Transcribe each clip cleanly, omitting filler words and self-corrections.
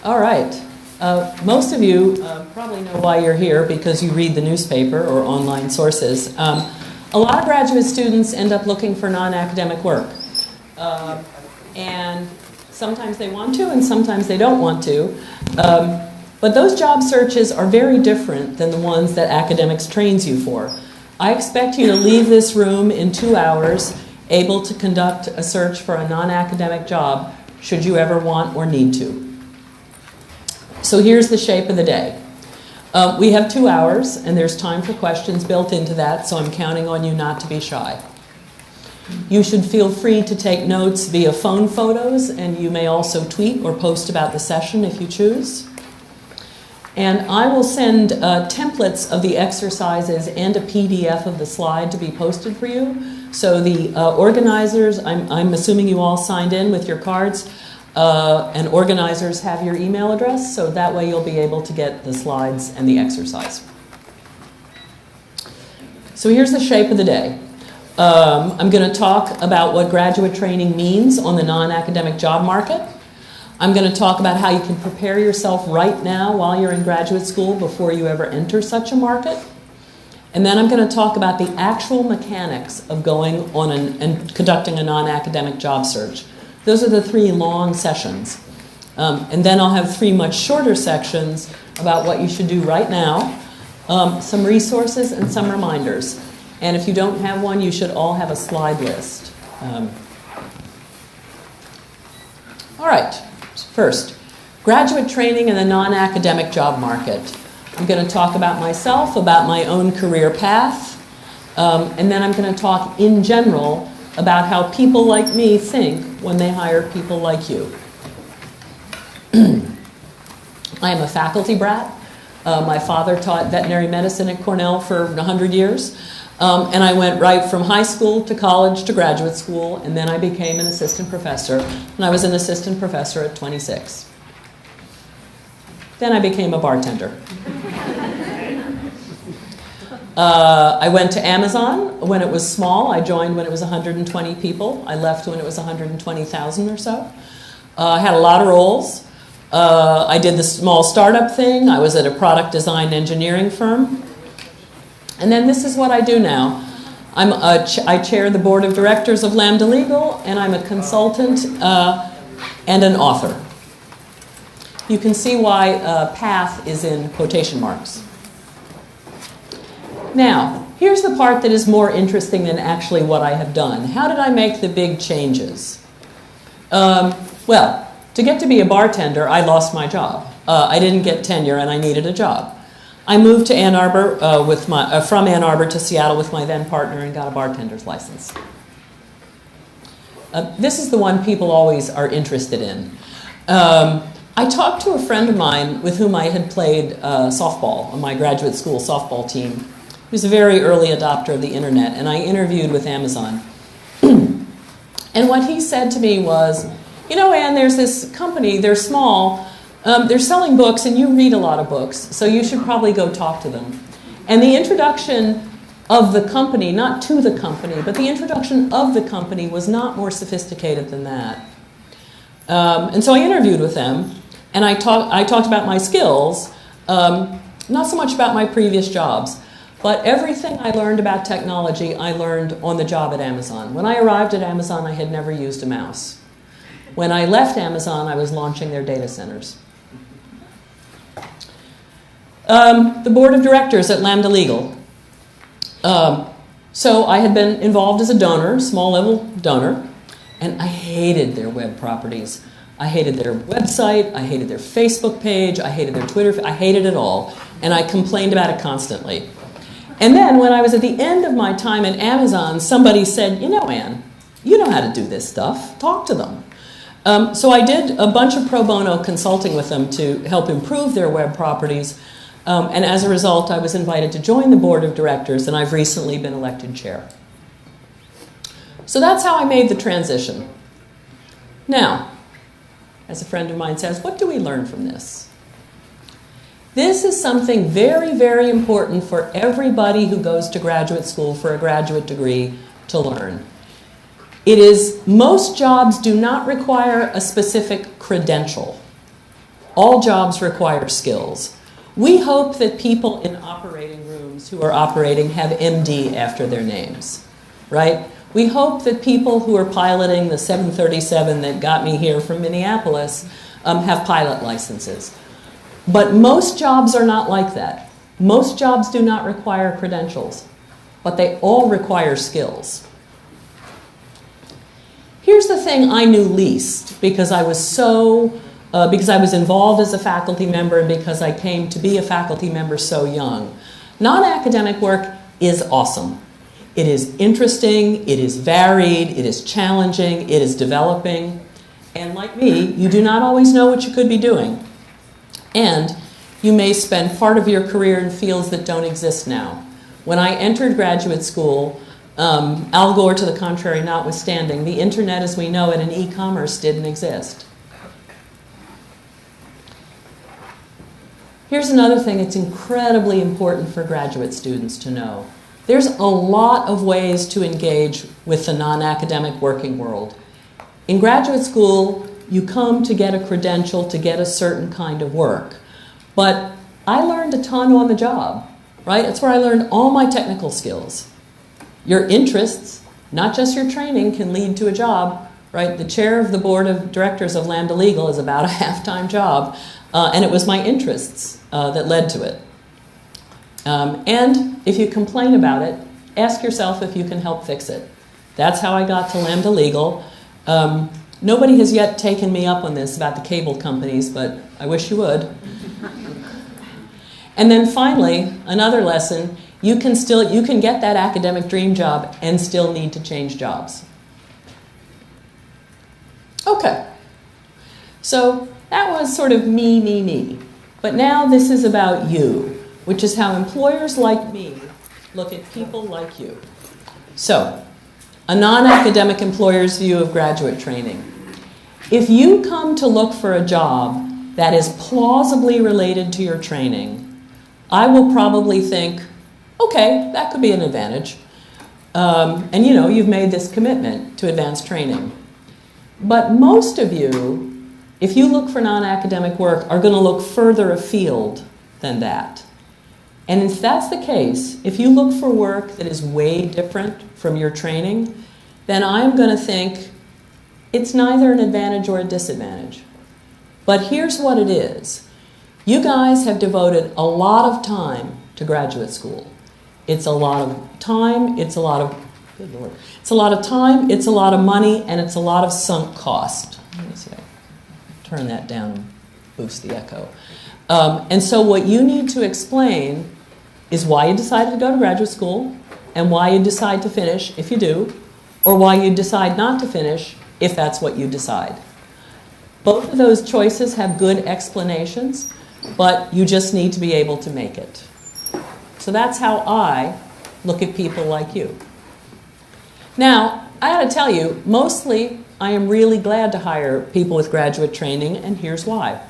All right. Most of you probably know why you're here because you read the newspaper or online sources. A lot of graduate students end up looking for non-academic work. And sometimes they want to and sometimes they don't want to. But those job searches are very different than the ones that academics trains you for. I expect you to leave this room in 2 hours able to conduct a search for a non-academic job should you ever want or need to. So here's the shape of the day. We have 2 hours, and there's time for questions built into that, so I'm counting on you not to be shy. You should feel free to take notes via phone photos, and you may also tweet or post about the session if you choose. And I will send templates of the exercises and a PDF of the slide to be posted for you. So the organizers, I'm assuming you all signed in with your cards, and organizers have your email address, so that way you'll be able to get the slides and the exercise. So here's the shape of the day. I'm going to talk about what graduate training means on the non-academic job market. I'm going to talk about how you can prepare yourself right now while you're in graduate school before you ever enter such a market. And then I'm going to talk about the actual mechanics of going on and conducting a non-academic job search. Those are the 3 long sessions. And then I'll have 3 much shorter sections about what you should do right now, some resources and some reminders. And if you don't have one, you should all have a slide list. All right, first, graduate training in the non-academic job market. I'm going to talk about myself, about my own career path, and then I'm going to talk in general about how people like me think when they hire people like you. I am a faculty brat. My father taught veterinary medicine at Cornell for 100 years. And I went right from high school to college to graduate school, and then I became an assistant professor. And I was an assistant professor at 26. Then I became a bartender. I went to Amazon when it was small. I joined when it was 120 people. I left when it was 120,000 or so. I had a lot of roles. I did the small startup thing. I was at a product design engineering firm. And then this is what I do now. I chair the board of directors of Lambda Legal, and I'm a consultant and an author. You can see why path is in quotation marks. Now, here's the part that is more interesting than actually what I have done. How did I make the big changes? Well, to get to be a bartender, I lost my job. I didn't get tenure, and I needed a job. I moved to Ann Arbor from Ann Arbor to Seattle with my then partner and got a bartender's license. This is the one people always are interested in. I talked to a friend of mine with whom I had played softball on my graduate school softball team. He was a very early adopter of the internet, and I interviewed with Amazon. And what he said to me was, you know, Ann, there's this company, they're small, they're selling books, and you read a lot of books, so you should probably go talk to them. And the introduction of the company, not to the company, but the introduction of the company was not more sophisticated than that. And so I interviewed with them, and I talked about my skills, not so much about my previous jobs, but everything I learned about technology, I learned on the job at Amazon. When I arrived at Amazon, I had never used a mouse. When I left Amazon, I was launching their data centers. The board of directors at Lambda Legal. So I had been involved as a donor, small-level donor, and I hated their web properties. I hated their website, I hated their Facebook page, I hated their Twitter, I hated it all, and I complained about it constantly. And then when I was at the end of my time at Amazon, somebody said, you know, Ann, you know how to do this stuff, talk to them. So I did a bunch of pro bono consulting with them to help improve their web properties, and as a result, I was invited to join the board of directors, and I've recently been elected chair. So that's how I made the transition. Now, as a friend of mine says, what do we learn from this? This is something very, very important for everybody who goes to graduate school for a graduate degree to learn. Most jobs do not require a specific credential. All jobs require skills. We hope that people in operating rooms who are operating have MD after their names, right? We hope that people who are piloting the 737 that got me here from Minneapolis have pilot licenses. But most jobs are not like that. Most jobs do not require credentials, but they all require skills. Here's the thing I knew least because I was involved as a faculty member and because I came to be a faculty member so young. Non-academic work is awesome. It is interesting, it is varied, it is challenging, it is developing. And like me, you do not always know what you could be doing. And you may spend part of your career in fields that don't exist now. When I entered graduate school, Al Gore to the contrary notwithstanding, the internet as we know it and e-commerce didn't exist. Here's another thing that's incredibly important for graduate students to know. There's a lot of ways to engage with the non-academic working world. In graduate school, you come to get a credential to get a certain kind of work. But I learned a ton on the job, right? That's where I learned all my technical skills. Your interests, not just your training, can lead to a job, right? The chair of the board of directors of Lambda Legal is about a half-time job, and it was my interests that led to it. And if you complain about it, ask yourself if you can help fix it. That's how I got to Lambda Legal. Nobody has yet taken me up on this about the cable companies, but I wish you would. And then finally, another lesson, you can get that academic dream job and still need to change jobs. Okay, so that was sort of me. But now this is about you, which is how employers like me look at people like you. So, a non-academic employer's view of graduate training. If you come to look for a job that is plausibly related to your training, I will probably think, okay, that could be an advantage. And you know, you've made this commitment to advanced training. But most of you, if you look for non-academic work, are going to look further afield than that. And if that's the case, if you look for work that is way different from your training, then I'm going to think it's neither an advantage or a disadvantage. But here's what it is. You guys have devoted a lot of time to graduate school. It's a lot of time, it's a lot of, good Lord, it's a lot of time, it's a lot of money, and it's a lot of sunk cost. Let me see, turn that down and boost the echo. And so what you need to explain is why you decided to go to graduate school and why you decide to finish, if you do, or why you decide not to finish, if that's what you decide. Both of those choices have good explanations, but you just need to be able to make it. So that's how I look at people like you. Now, I gotta tell you, mostly I am really glad to hire people with graduate training, and here's why.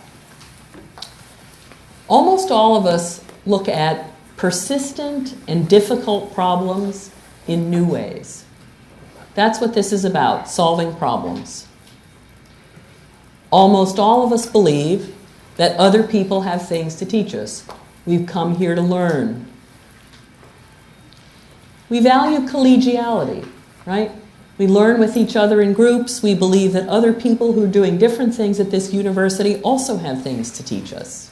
Almost all of us look at persistent and difficult problems in new ways. That's what this is about, solving problems. Almost all of us believe that other people have things to teach us. We've come here to learn. We value collegiality, right? We learn with each other in groups. We believe that other people who are doing different things at this university also have things to teach us.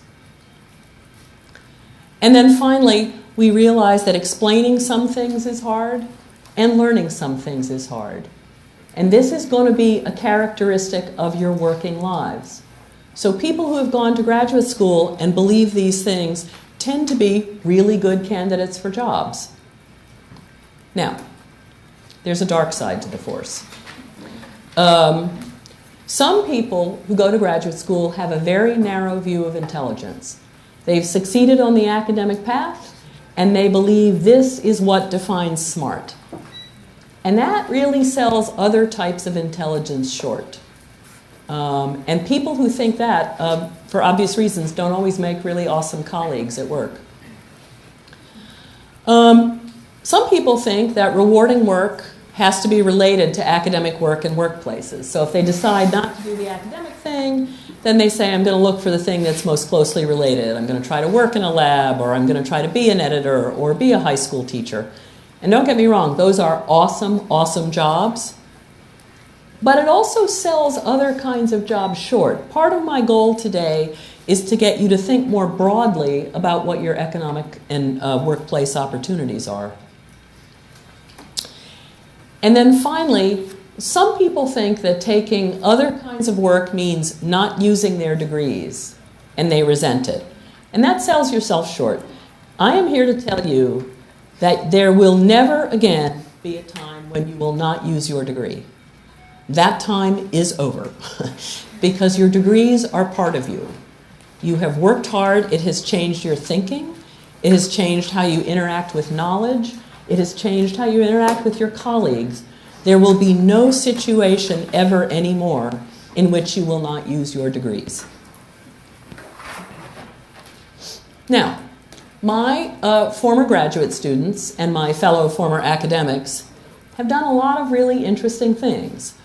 And then finally, we realize that explaining some things is hard and learning some things is hard. And this is going to be a characteristic of your working lives. So people who have gone to graduate school and believe these things tend to be really good candidates for jobs. Now, there's a dark side to the force. Some people who go to graduate school have a very narrow view of intelligence. They've succeeded on the academic path, and they believe this is what defines smart. And that really sells other types of intelligence short. And people who think that, for obvious reasons, don't always make really awesome colleagues at work. Some people think that rewarding work has to be related to academic work and workplaces. So if they decide not to do the academic thing, then they say, I'm going to look for the thing that's most closely related. I'm going to try to work in a lab, or I'm going to try to be an editor, or be a high school teacher. And don't get me wrong, those are awesome, awesome jobs. But it also sells other kinds of jobs short. Part of my goal today is to get you to think more broadly about what your economic and workplace opportunities are. And then finally, some people think that taking other kinds of work means not using their degrees, and they resent it. And that sells yourself short. I am here to tell you that there will never again be a time when you will not use your degree. That time is over because your degrees are part of you. You have worked hard. It has changed your thinking. It has changed how you interact with knowledge. It has changed how you interact with your colleagues. There will be no situation ever anymore in which you will not use your degrees. Now, my former graduate students and my fellow former academics have done a lot of really interesting things.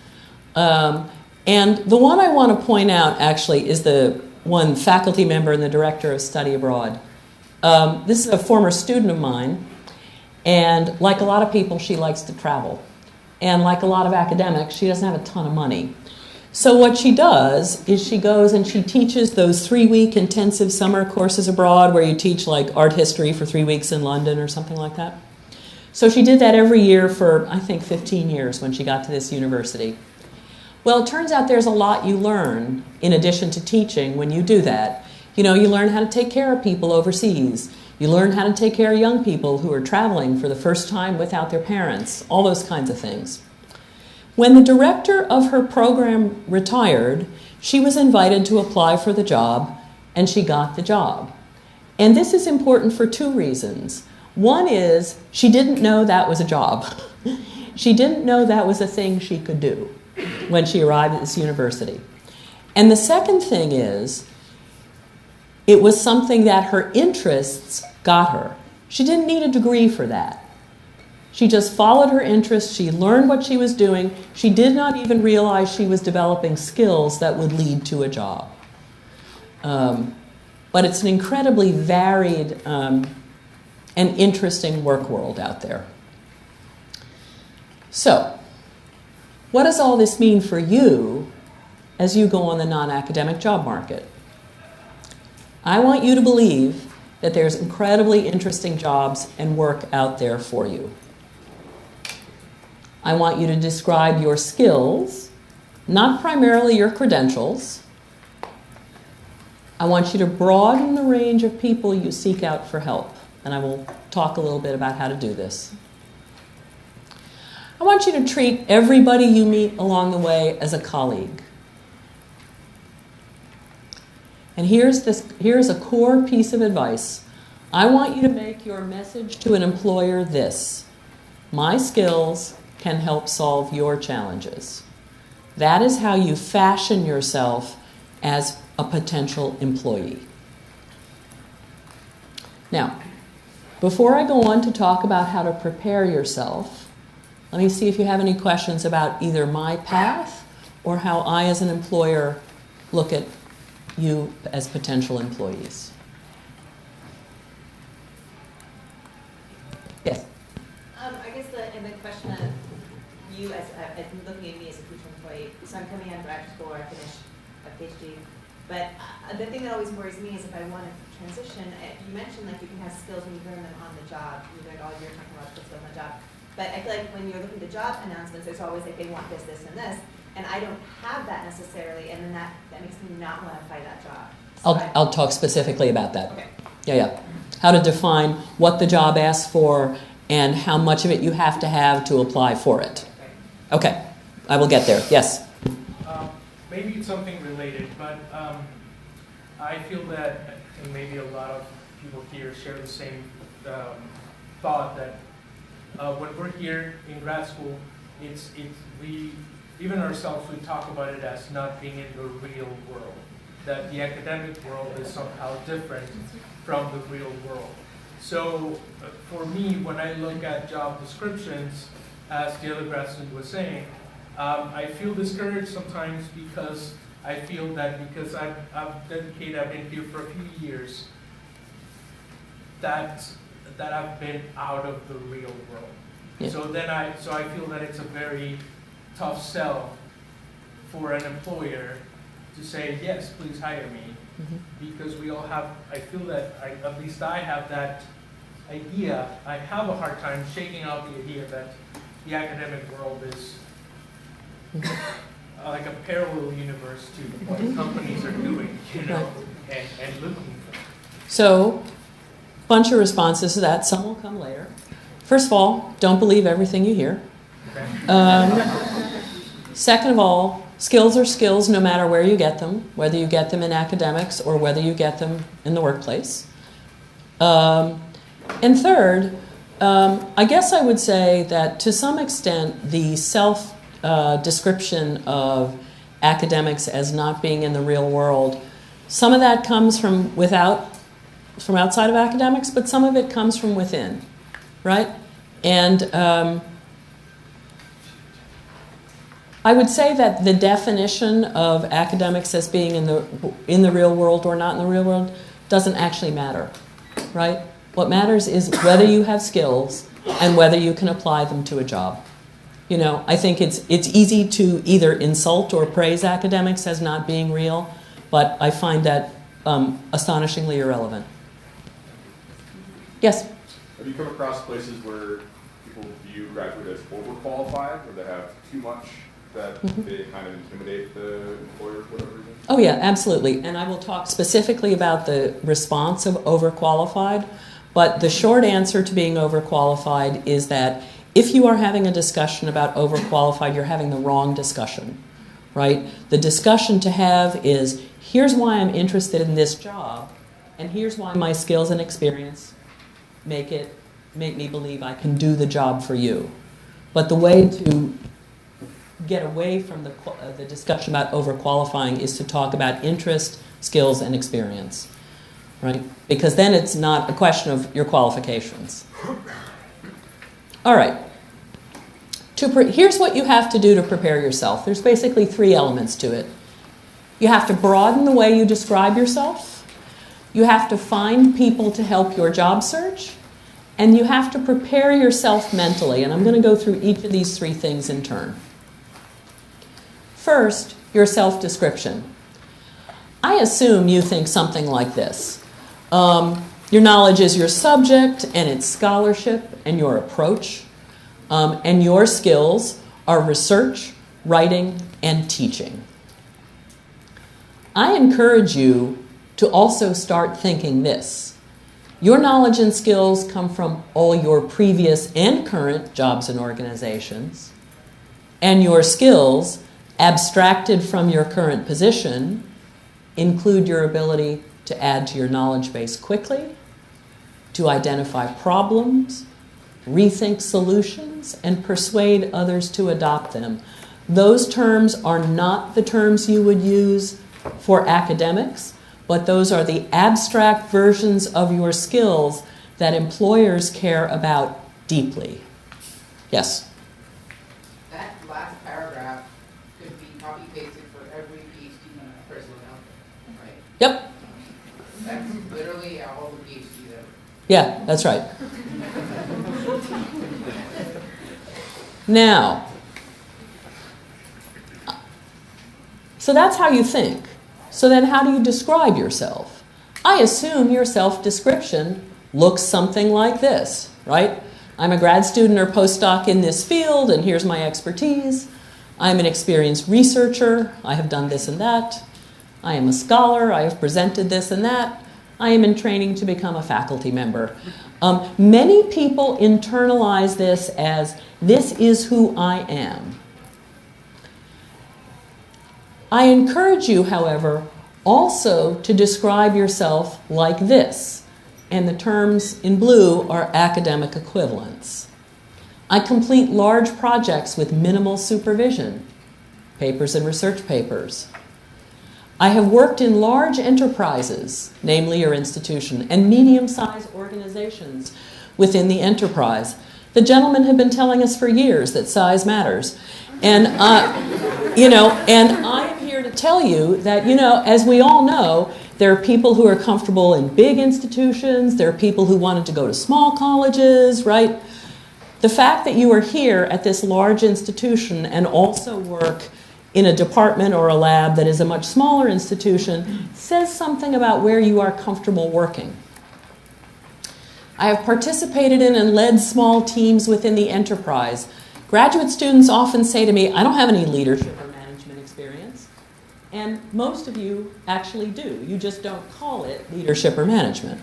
And the one I want to point out, actually, is the one faculty member and the director of study abroad. This is a former student of mine, and like a lot of people, she likes to travel. And like a lot of academics, she doesn't have a ton of money. So what she does is she goes and she teaches those 3-week intensive summer courses abroad where you teach like art history for 3 weeks in London or something like that. So she did that every year for, I think, 15 years when she got to this university. Well, it turns out there's a lot you learn in addition to teaching when you do that. You know, you learn how to take care of people overseas. You learn how to take care of young people who are traveling for the first time without their parents, all those kinds of things. When the director of her program retired, she was invited to apply for the job, and she got the job. And this is important for 2 reasons. One is she didn't know that was a job. She didn't know that was a thing she could do when she arrived at this university. And the second thing is it was something that her interests got her. She didn't need a degree for that. She just followed her interests. She learned what she was doing. She did not even realize she was developing skills that would lead to a job. But it's an incredibly varied and interesting work world out there. So, what does all this mean for you as you go on the non-academic job market? I want you to believe that there's incredibly interesting jobs and work out there for you. I want you to describe your skills, not primarily your credentials. I want you to broaden the range of people you seek out for help, and I will talk a little bit about how to do this. I want you to treat everybody you meet along the way as a colleague. And here's a core piece of advice. I want you to make your message to an employer this: my skills can help solve your challenges. That is how you fashion yourself as a potential employee. Now, before I go on to talk about how to prepare yourself, let me see if you have any questions about either my path or how I as an employer look at you as potential employees. Yes? I guess the question of you as looking at me as a future employee, so I'm coming out of grad school, I finished a PhD, but the thing that always worries me is if I want to transition, you mentioned like you can have skills when you learn them on the job, you learned all your technological skills on the job, but I feel like when you're looking at job announcements, there's always like they want this, this, and this, and I don't have that necessarily, and then that makes me not want to apply that job. So I'll talk specifically about that. Okay. Yeah. How to define what the job asks for and how much of it you have to apply for it. Okay, I will get there. Yes? Maybe it's something related, but I feel that, and maybe a lot of people here share the same thought, that when we're here in grad school, we, even ourselves, we talk about it as not being in the real world, that the academic world is somehow different from the real world. So for me, when I look at job descriptions, as the other grad student was saying, I feel discouraged sometimes because I feel that because I've been here for a few years, that I've been out of the real world. Yeah. So I feel that it's a very tough sell for an employer to say, yes, please hire me, because we all have, I feel that, at least I have that idea. I have a hard time shaking out the idea that the academic world is like a parallel universe to what companies are doing, you know, and looking for. So, bunch of responses to that. Some will come later. First of all, don't believe everything you hear. Okay. Second of all, skills are skills no matter where you get them, whether you get them in academics or whether you get them in the workplace. And third, I guess I would say that to some extent the self-description of academics as not being in the real world, some of that comes from outside of academics, but some of it comes from within, right? And I would say that the definition of academics as being in the real world or not in the real world doesn't actually matter, right? What matters is whether you have skills and whether you can apply them to a job. You know, I think it's easy to either insult or praise academics as not being real, but I find that astonishingly irrelevant. Yes? Have you come across places where people view graduate as overqualified, or they have too much that they kind of intimidate the employer for whatever reason? Oh yeah, absolutely. And I will talk specifically about the response of overqualified, but the short answer to being overqualified is that if you are having a discussion about overqualified, you're having the wrong discussion, right? The discussion to have is, here's why I'm interested in this job, and here's why my skills and experience make me believe I can do the job for you. But the way to get away from the discussion about overqualifying is to talk about interest, skills, and experience, right? Because then it's not a question of your qualifications. All right. Here's what you have to do to prepare yourself. There's basically 3 elements to it. You have to broaden the way you describe yourself. You have to find people to help your job search. And you have to prepare yourself mentally. And I'm going to go through each of these 3 things in turn. First, your self-description. I assume you think something like this. Your knowledge is your subject and its scholarship and your approach. And your skills are research, writing, and teaching. I encourage you to also start thinking this. Your knowledge and skills come from all your previous and current jobs and organizations. And your skills, abstracted from your current position, include your ability to add to your knowledge base quickly, to identify problems, rethink solutions, and persuade others to adopt them. Those terms are not the terms you would use for academics, but those are the abstract versions of your skills that employers care about deeply. Yes? That last paragraph could be copy-pasted for every PhD person out there, right? Yep. That's literally all the PhDs ever. Yeah, that's right. Now, so that's how you think. So then how do you describe yourself? I assume your self-description looks something like this, right? I'm a grad student or postdoc in this field, and here's my expertise. I'm an experienced researcher. I have done this and that. I am a scholar. I have presented this and that. I am in training to become a faculty member. Many people internalize this as, this is who I am. I encourage you, however, also to describe yourself like this, and the terms in blue are academic equivalents. I complete large projects with minimal supervision, papers and research papers. I have worked in large enterprises, namely your institution, and medium-sized organizations within the enterprise. The gentlemen have been telling us for years that size matters. And, and I am here to tell you that, as we all know, there are people who are comfortable in big institutions. There are people who wanted to go to small colleges, right? The fact that you are here at this large institution and also work in a department or a lab that is a much smaller institution says something about where you are comfortable working. I have participated in and led small teams within the enterprise. Graduate students often say to me, I don't have any leadership or management experience. And most of you actually do. You just don't call it leadership or management.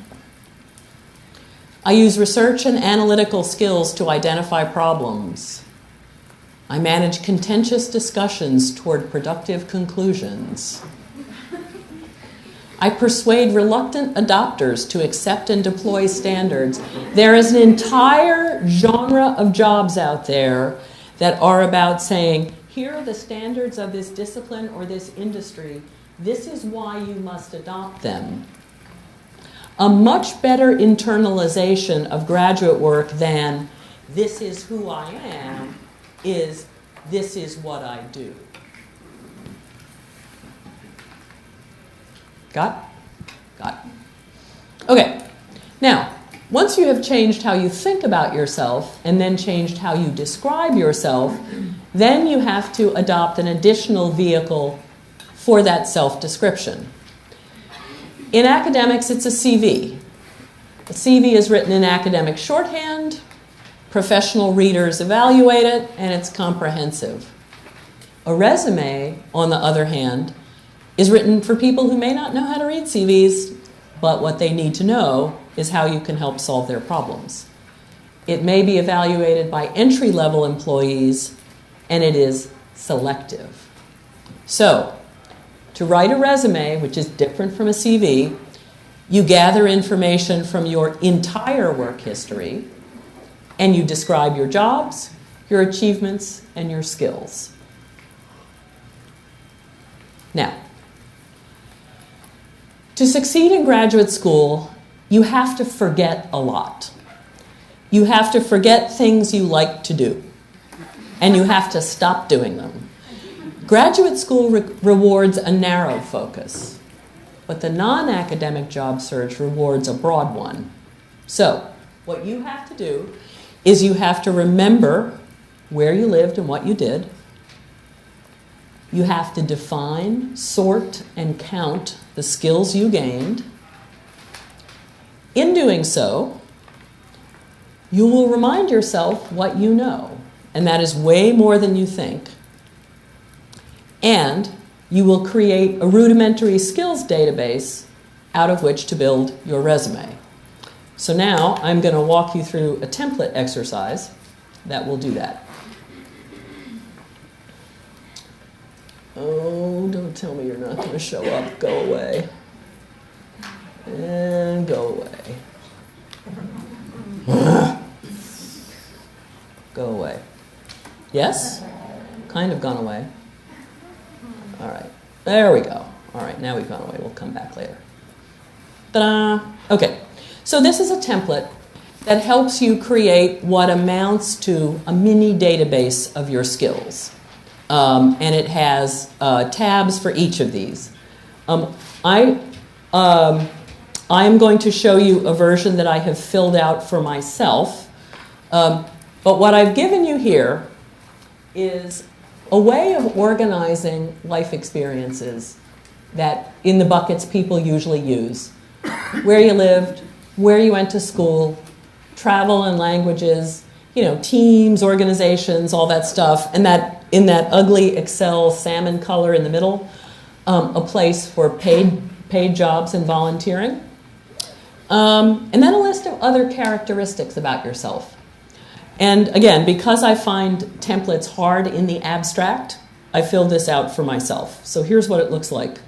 I use research and analytical skills to identify problems. I manage contentious discussions toward productive conclusions. I persuade reluctant adopters to accept and deploy standards. There is an entire genre of jobs out there that are about saying, here are the standards of this discipline or this industry. This is why you must adopt them. A much better internalization of graduate work than this is who I am is this is what I do. Got? Okay. Now, once you have changed how you think about yourself and then changed how you describe yourself, then you have to adopt an additional vehicle for that self-description. In academics, it's a CV. A CV is written in academic shorthand, professional readers evaluate it, and it's comprehensive. A resume, on the other hand, is written for people who may not know how to read CVs, but what they need to know is how you can help solve their problems. It may be evaluated by entry-level employees, and it is selective. So, to write a resume, which is different from a CV, you gather information from your entire work history, and you describe your jobs, your achievements, and your skills. Now, to succeed in graduate school, you have to forget a lot. You have to forget things you like to do, and you have to stop doing them. Graduate school rewards a narrow focus, but the non-academic job search rewards a broad one. So, what you have to do is you have to remember where you lived and what you did. You have to define, sort, and count the skills you gained. In doing so, you will remind yourself what you know, and that is way more than you think. And you will create a rudimentary skills database out of which to build your resume. So now I'm going to walk you through a template exercise that will do that. Oh, don't tell me you're not going to show up. Go away. And go away. Go away. Yes? Kind of gone away. All right. There we go. All right, now we've gone away. We'll come back later. Ta-da! Okay. So this is a template that helps you create what amounts to a mini database of your skills. And it has tabs for each of these. I am going to show you a version that I have filled out for myself. But what I've given you here is a way of organizing life experiences that in the buckets people usually use. Where you lived, where you went to school, travel and languages, teams, organizations, all that stuff, and that in that ugly Excel salmon color in the middle, a place for paid jobs and volunteering. And then a list of other characteristics about yourself. And again, because I find templates hard in the abstract, I filled this out for myself. So here's what it looks like.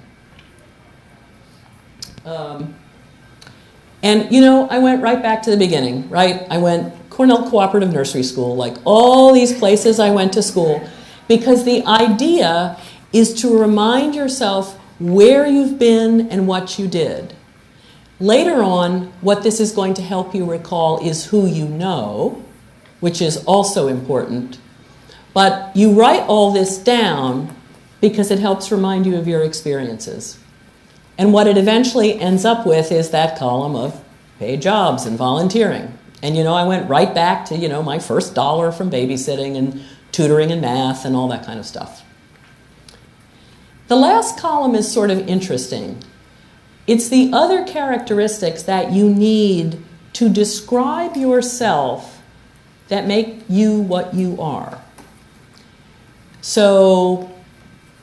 I went right back to the beginning, right? I went Cornell Cooperative Nursery School, like all these places I went to school, because the idea is to remind yourself where you've been and what you did. Later on, what this is going to help you recall is who you know, which is also important. But you write all this down because it helps remind you of your experiences. And what it eventually ends up with is that column of paid jobs and volunteering. And I went right back to, my first dollar from babysitting and tutoring and math and all that kind of stuff. The last column is sort of interesting. It's the other characteristics that you need to describe yourself that make you what you are. So,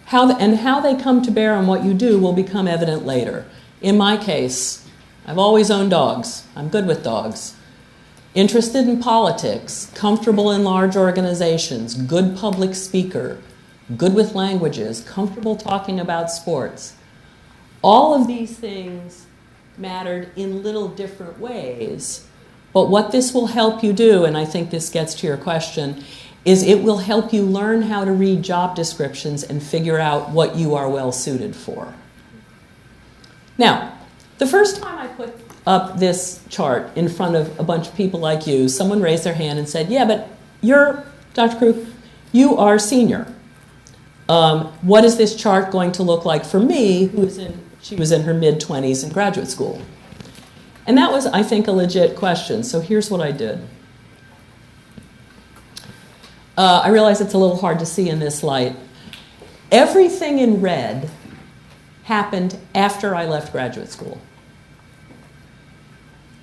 how they come to bear on what you do will become evident later. In my case, I've always owned dogs. I'm good with dogs. Interested in politics, comfortable in large organizations, good public speaker, good with languages, comfortable talking about sports. All of these things mattered in little different ways. But what this will help you do, and I think this gets to your question, is it will help you learn how to read job descriptions and figure out what you are well suited for. Now, the first time I put up this chart in front of a bunch of people like you, someone raised their hand and said, yeah, but you're, Dr. Krook, you are senior. What is this chart going to look like for me, she was in her mid-20s in graduate school? And that was, I think, a legit question. So here's what I did. I realize it's a little hard to see in this light. Everything in red happened after I left graduate school.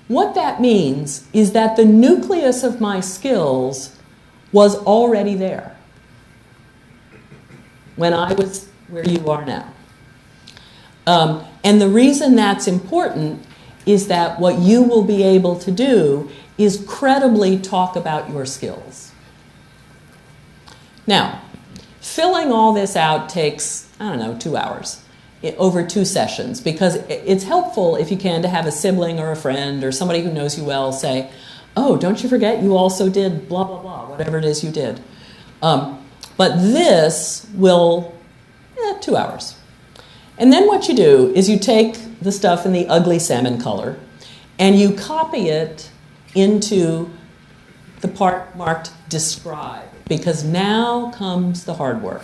What that means is that the nucleus of my skills was already there when I was where you are now. And the reason that's important is that what you will be able to do is credibly talk about your skills. Now, filling all this out takes, 2 hours over 2 sessions, because it's helpful, if you can, to have a sibling or a friend or somebody who knows you well say, oh, don't you forget you also did blah, blah, blah, whatever it is you did. But this will, 2 hours. And then what you do is you take the stuff in the ugly salmon color and you copy it into the part marked describe, because now comes the hard work.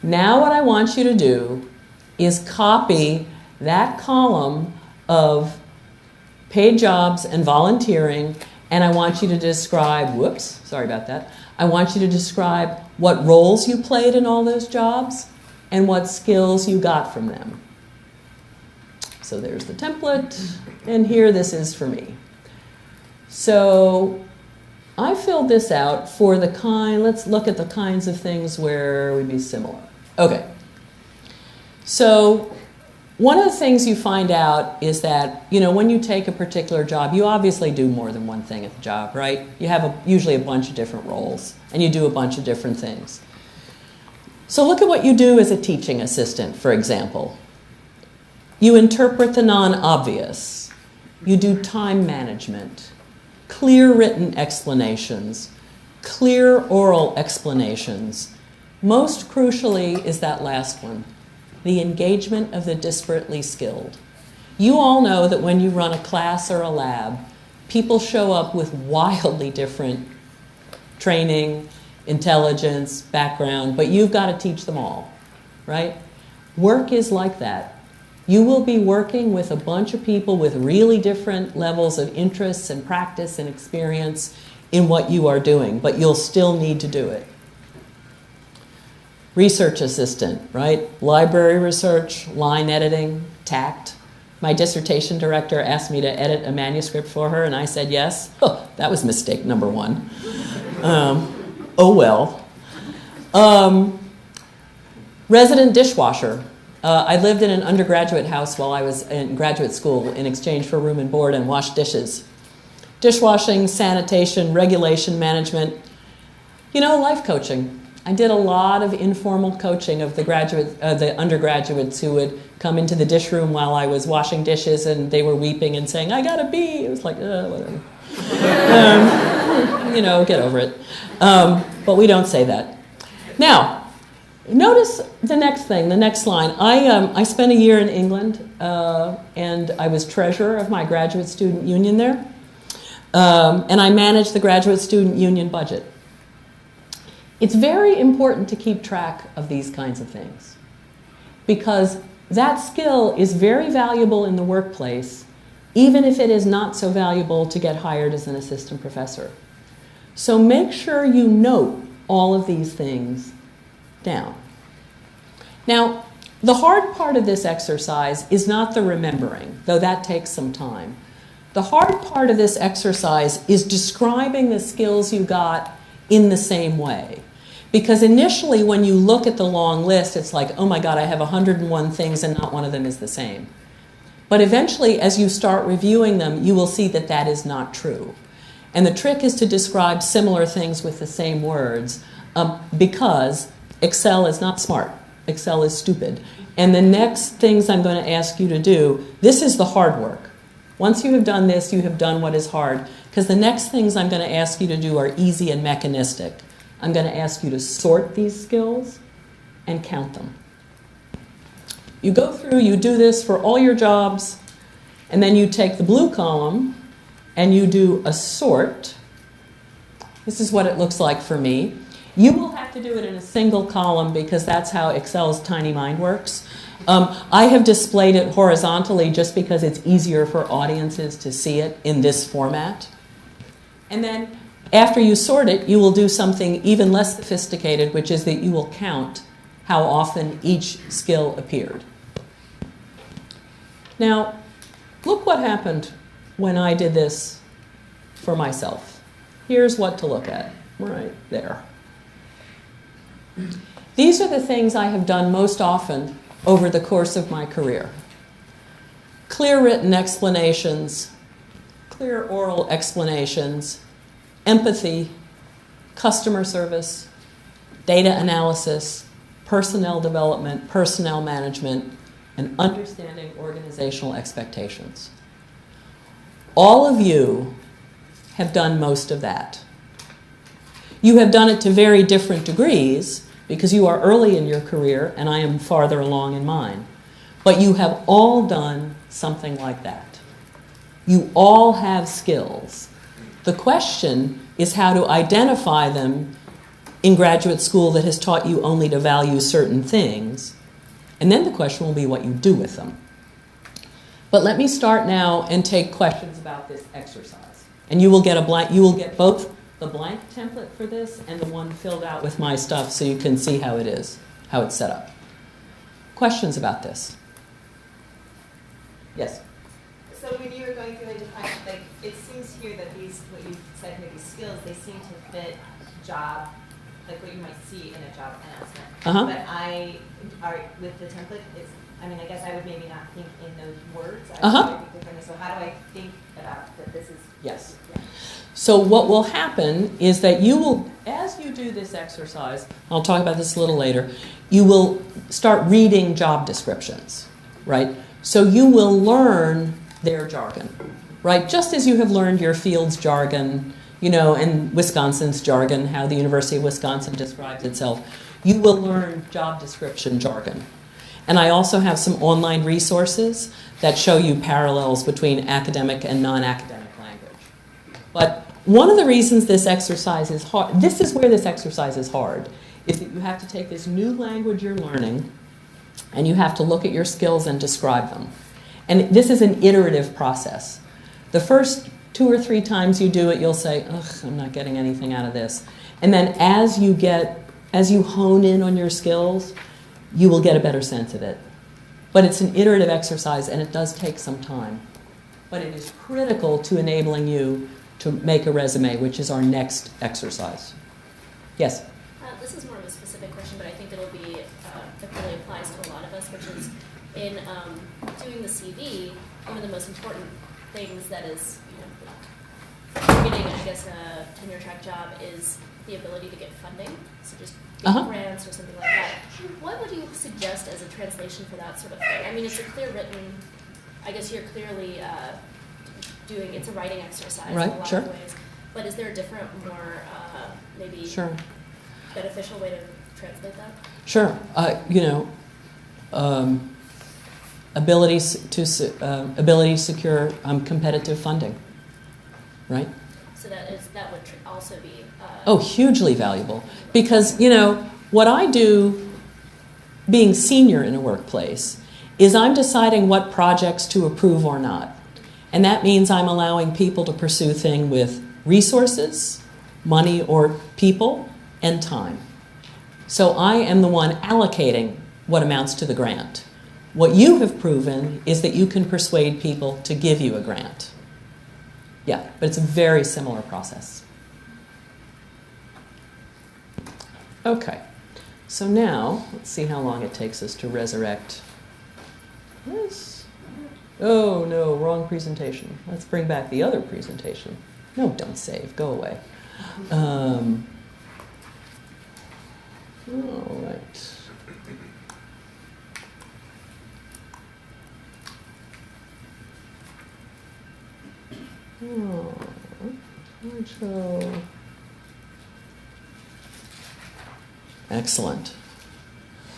Now what I want you to do is copy that column of paid jobs and volunteering, and I want you to describe, whoops, sorry about that. I want you to describe what roles you played in all those jobs and what skills you got from them. So there's the template, and here this is for me. So I filled this out for the let's look at the kinds of things where we'd be similar. Okay. So one of the things you find out is that, when you take a particular job, you obviously do more than one thing at the job, right? You have usually a bunch of different roles, and you do a bunch of different things. So look at what you do as a teaching assistant, for example. You interpret the non-obvious. You do time management, clear written explanations, clear oral explanations. Most crucially is that last one, the engagement of the disparately skilled. You all know that when you run a class or a lab, people show up with wildly different training, intelligence, background, but you've got to teach them all, right? Work is like that. You will be working with a bunch of people with really different levels of interests and practice and experience in what you are doing, but you'll still need to do it. Research assistant, right? Library research, line editing, tact. My dissertation director asked me to edit a manuscript for her, and I said yes. Oh, that was mistake number 1. Oh well. Resident dishwasher. I lived in an undergraduate house while I was in graduate school in exchange for room and board, and washed dishes. Dishwashing, sanitation, regulation management. Life coaching. I did a lot of informal coaching of the undergraduates who would come into the dish room while I was washing dishes, and they were weeping and saying, I gotta be. It was like, whatever. Get over it. But we don't say that. Now, notice the next thing, the next line. I spent a year in England, and I was treasurer of my graduate student union there. and I manage the graduate student union budget. It's very important to keep track of these kinds of things because that skill is very valuable in the workplace, even if it is not so valuable to get hired as an assistant professor. So make sure you note all of these things down. Now, the hard part of this exercise is not the remembering, though that takes some time. The hard part of this exercise is describing the skills you got in the same way. Because initially, when you look at the long list, it's like, oh my God, I have 101 things and not one of them is the same. But eventually, as you start reviewing them, you will see that that is not true. And the trick is to describe similar things with the same words because Excel is not smart. Excel is stupid. And the next things I'm going to ask you to do, this is the hard work. Once you have done this, you have done what is hard. Because the next things I'm going to ask you to do are easy and mechanistic. I'm going to ask you to sort these skills and count them. You go through, you do this for all your jobs, and then you take the blue column and you do a sort. This is what it looks like for me. You will have to do it in a single column because that's how Excel's tiny mind works. I have displayed it horizontally just because it's easier for audiences to see it in this format. And then after you sort it, you will do something even less sophisticated, which is that you will count how often each skill appeared. Now, look what happened when I did this for myself. Here's what to look at, right there. These are the things I have done most often over the course of my career. Clear written explanations, clear oral explanations, empathy, customer service, data analysis, personnel development, personnel management, and understanding organizational expectations. All of you have done most of that. You have done it to very different degrees because you are early in your career and I am farther along in mine. But you have all done something like that. You all have skills. The question is how to identify them in graduate school that has taught you only to value certain things. And then the question will be what you do with them. But let me start now and take questions about this exercise. And you will get both the blank template for this and the one filled out with my stuff so you can see how it is, how it's set up. Questions about this? Yes? So when you were going through the define, like, it seems here that these, what you said here, these skills, they seem to fit job, like what you might see in a job announcement. But with the template, I guess I would maybe not think in those words. I would think differently. So how do I think about that this is? Yes. Yeah. So what will happen is that you will, as you do this exercise, I'll talk about this a little later, you will start reading job descriptions, right? So you will learn their jargon, right? Just as you have learned your field's jargon, and Wisconsin's jargon, how the University of Wisconsin describes itself, you will learn job description jargon. And I also have some online resources that show you parallels between academic and non-academic language. But one of the reasons this exercise is hard, this is where this exercise is hard, is that you have to take this new language you're learning and you have to look at your skills and describe them. And this is an iterative process. The first 2 or 3 times you do it, you'll say, ugh, I'm not getting anything out of this. And then as you hone in on your skills, you will get a better sense of it. But it's an iterative exercise and it does take some time. But it is critical to enabling you to make a resume, which is our next exercise. Yes? This is more of a specific question, but I think it'll be, it really applies to a lot of us, which is in doing the CV, one of the most important things that is, getting, I guess, a tenure track job is the ability to get funding. So just grants or something like that. What would you suggest as a translation for that sort of thing? I mean, it's a clear written, I guess you're clearly it's a writing exercise in a lot of ways. But is there a different, more maybe beneficial way to translate that? Sure. Ability to secure competitive funding, right? also be. Oh, hugely valuable. Because, you know, what I do being senior in a workplace is I'm deciding what projects to approve or not. And that means I'm allowing people to pursue things with resources, money or people, and time. So I am the one allocating what amounts to the grant. What you have proven is that you can persuade people to give you a grant. Yeah, but it's a very similar process. Okay, so now let's see how long it takes us to resurrect this. Oh no, wrong presentation. Let's bring back the other presentation. No, don't save, go away. All right. Oh, excellent.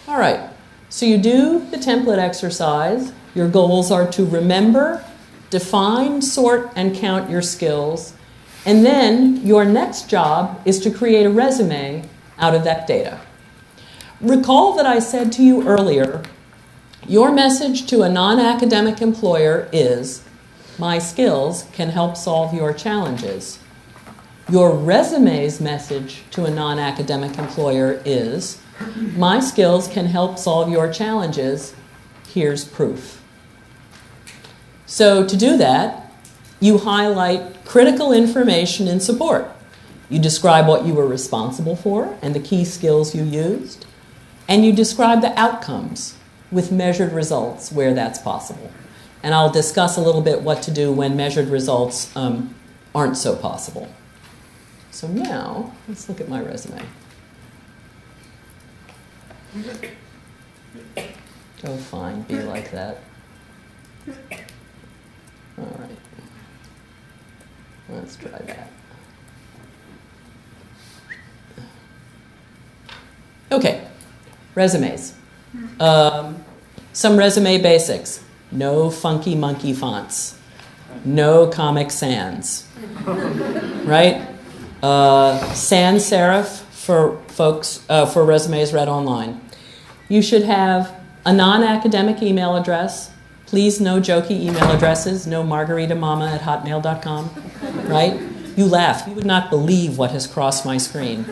All right, so you do the template exercise. Your goals are to remember, define, sort, and count your skills. And then your next job is to create a resume out of that data. Recall that I said to you earlier, your message to a non-academic employer is, my skills can help solve your challenges. Your resume's message to a non-academic employer is, my skills can help solve your challenges. Here's proof. So to do that, you highlight critical information in support. You describe what you were responsible for and the key skills you used, and you describe the outcomes with measured results where that's possible. And I'll discuss a little bit what to do when measured results aren't so possible. So now, let's look at my resume. Oh, fine, be like that. All right. Let's try that. Okay, resumes. Some resume basics. No funky monkey fonts. No Comic Sans. Right? Sans serif for folks, for resumes read online. You should have a non-academic email address. Please, no jokey email addresses. No margaritamama@hotmail.com. Right? You laugh. You would not believe what has crossed my screen.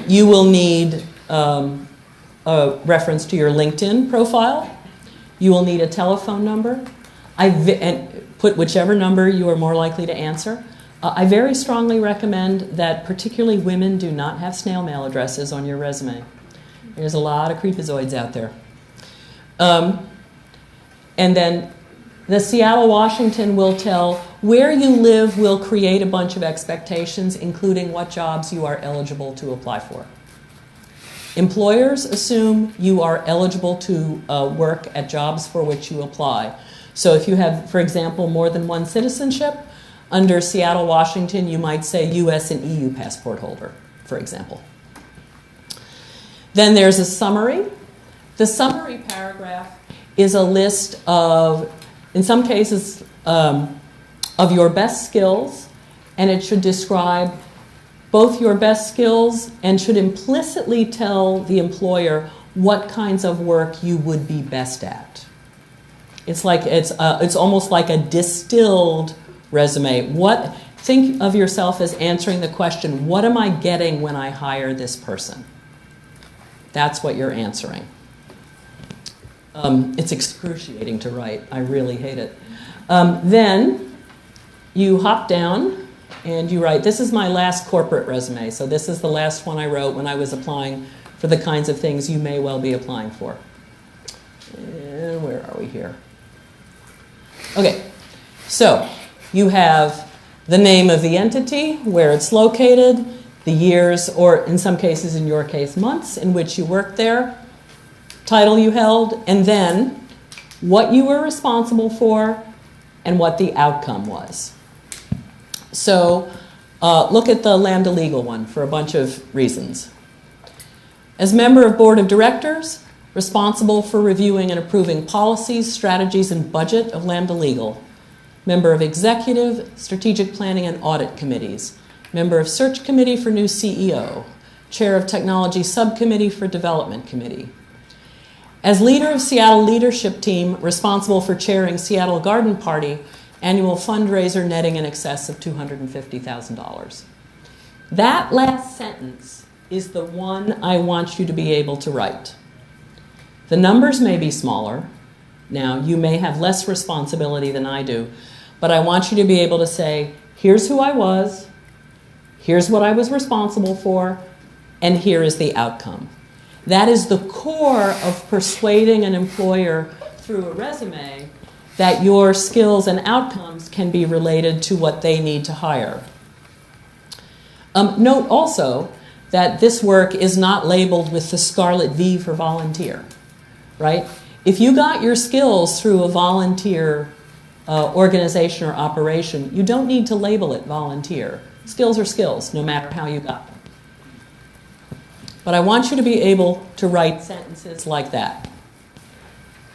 You will need a reference to your LinkedIn profile. You will need a telephone number. And put whichever number you are more likely to answer. I very strongly recommend that particularly women do not have snail mail addresses on your resume. There's a lot of creepazoids out there. And then the Seattle, Washington will tell where you live will create a bunch of expectations, including what jobs you are eligible to apply for. Employers assume you are eligible to work at jobs for which you apply. So if you have, for example, more than one citizenship, under Seattle, Washington, you might say US and EU passport holder, for example. Then there's a summary. The summary paragraph is a list of, in some cases, of your best skills, and it should describe both your best skills and should implicitly tell the employer what kinds of work you would be best at. It's like it's almost like a distilled resume. Think of yourself as answering the question, what am I getting when I hire this person? That's what you're answering. It's excruciating to write. I really hate it. Then you hop down and you write, this is my last corporate resume. So this is the last one I wrote when I was applying for the kinds of things you may well be applying for. And where are we here? Okay, so you have the name of the entity, where it's located, the years, or in some cases, in your case, months in which you worked there, title you held, and then what you were responsible for and what the outcome was. So look at the Lambda Legal one for a bunch of reasons. As member of board of directors, responsible for reviewing and approving policies, strategies, and budget of Lambda Legal. Member of executive, strategic planning, and audit committees. member of search committee for new CEO, chair of technology subcommittee for development committee. As leader of Seattle leadership team responsible for chairing Seattle Garden Party, annual fundraiser netting in excess of $250,000. That last sentence is the one I want you to be able to write. The numbers may be smaller. Now, you may have less responsibility than I do, but I want you to be able to say, here's who I was, here's what I was responsible for, and here is the outcome. That is the core of persuading an employer through a resume that your skills and outcomes can be related to what they need to hire. Note also that this work is not labeled with the scarlet V for volunteer, right? If you got your skills through a volunteer organization or operation, you don't need to label it volunteer. Skills are skills, no matter how you got them. But I want you to be able to write sentences like that.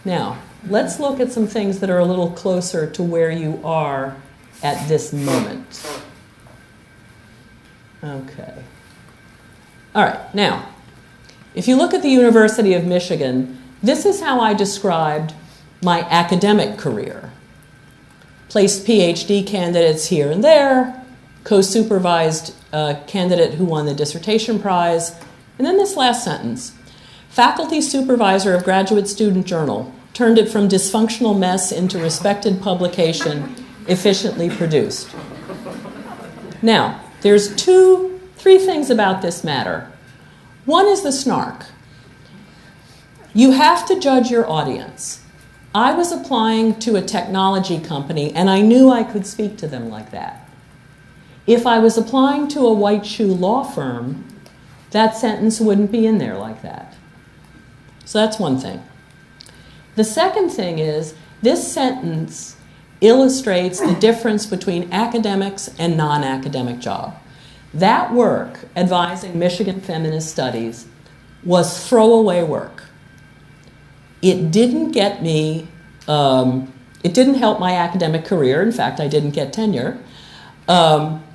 Now, let's look at some things that are a little closer to where you are at this moment. Okay. All right, now, if you look at the University of Michigan, this is how I described my academic career. Placed PhD candidates here and there, co-supervised a candidate who won the dissertation prize, and then this last sentence. Faculty supervisor of Graduate Student Journal, turned it from dysfunctional mess into respected publication, efficiently produced. Now, there's three things about this matter. One is the snark. You have to judge your audience. I was applying to a technology company, and I knew I could speak to them like that. If I was applying to a white shoe law firm, that sentence wouldn't be in there like that. So that's one thing. The second thing is, this sentence illustrates the difference between academics and non-academic job. That work, advising Michigan feminist studies, was throwaway work. It didn't get me, it didn't help my academic career. In fact, I didn't get tenure. But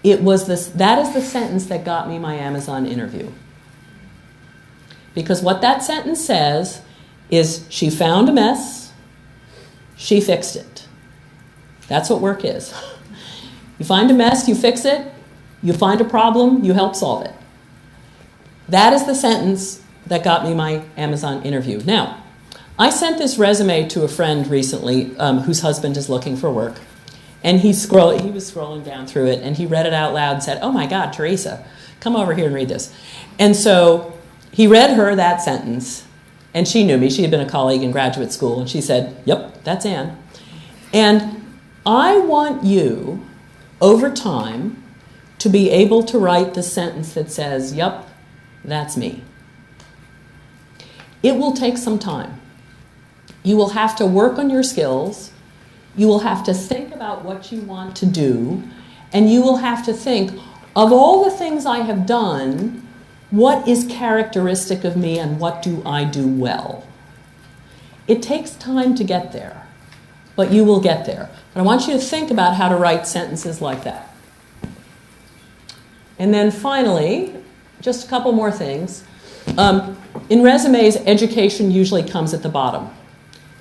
that is the sentence that got me my Amazon interview. Because what that sentence says is, she found a mess, she fixed it. That's what work is. You find a mess, you fix it. You find a problem, you help solve it. That is the sentence that got me my Amazon interview. Now, I sent this resume to a friend recently whose husband is looking for work. And he was scrolling down through it, and he read it out loud and said, oh my God, Teresa, come over here and read this. And so he read her that sentence, and she knew me. She had been a colleague in graduate school, and she said, yep, that's Ann. And I want you, over time, to be able to write the sentence that says, yep, that's me. It will take some time. You will have to work on your skills. You will have to think about what you want to do, and you will have to think, of all the things I have done, what is characteristic of me and what do I do well? It takes time to get there, but you will get there. But I want you to think about how to write sentences like that. And then finally, just a couple more things. In resumes, education usually comes at the bottom.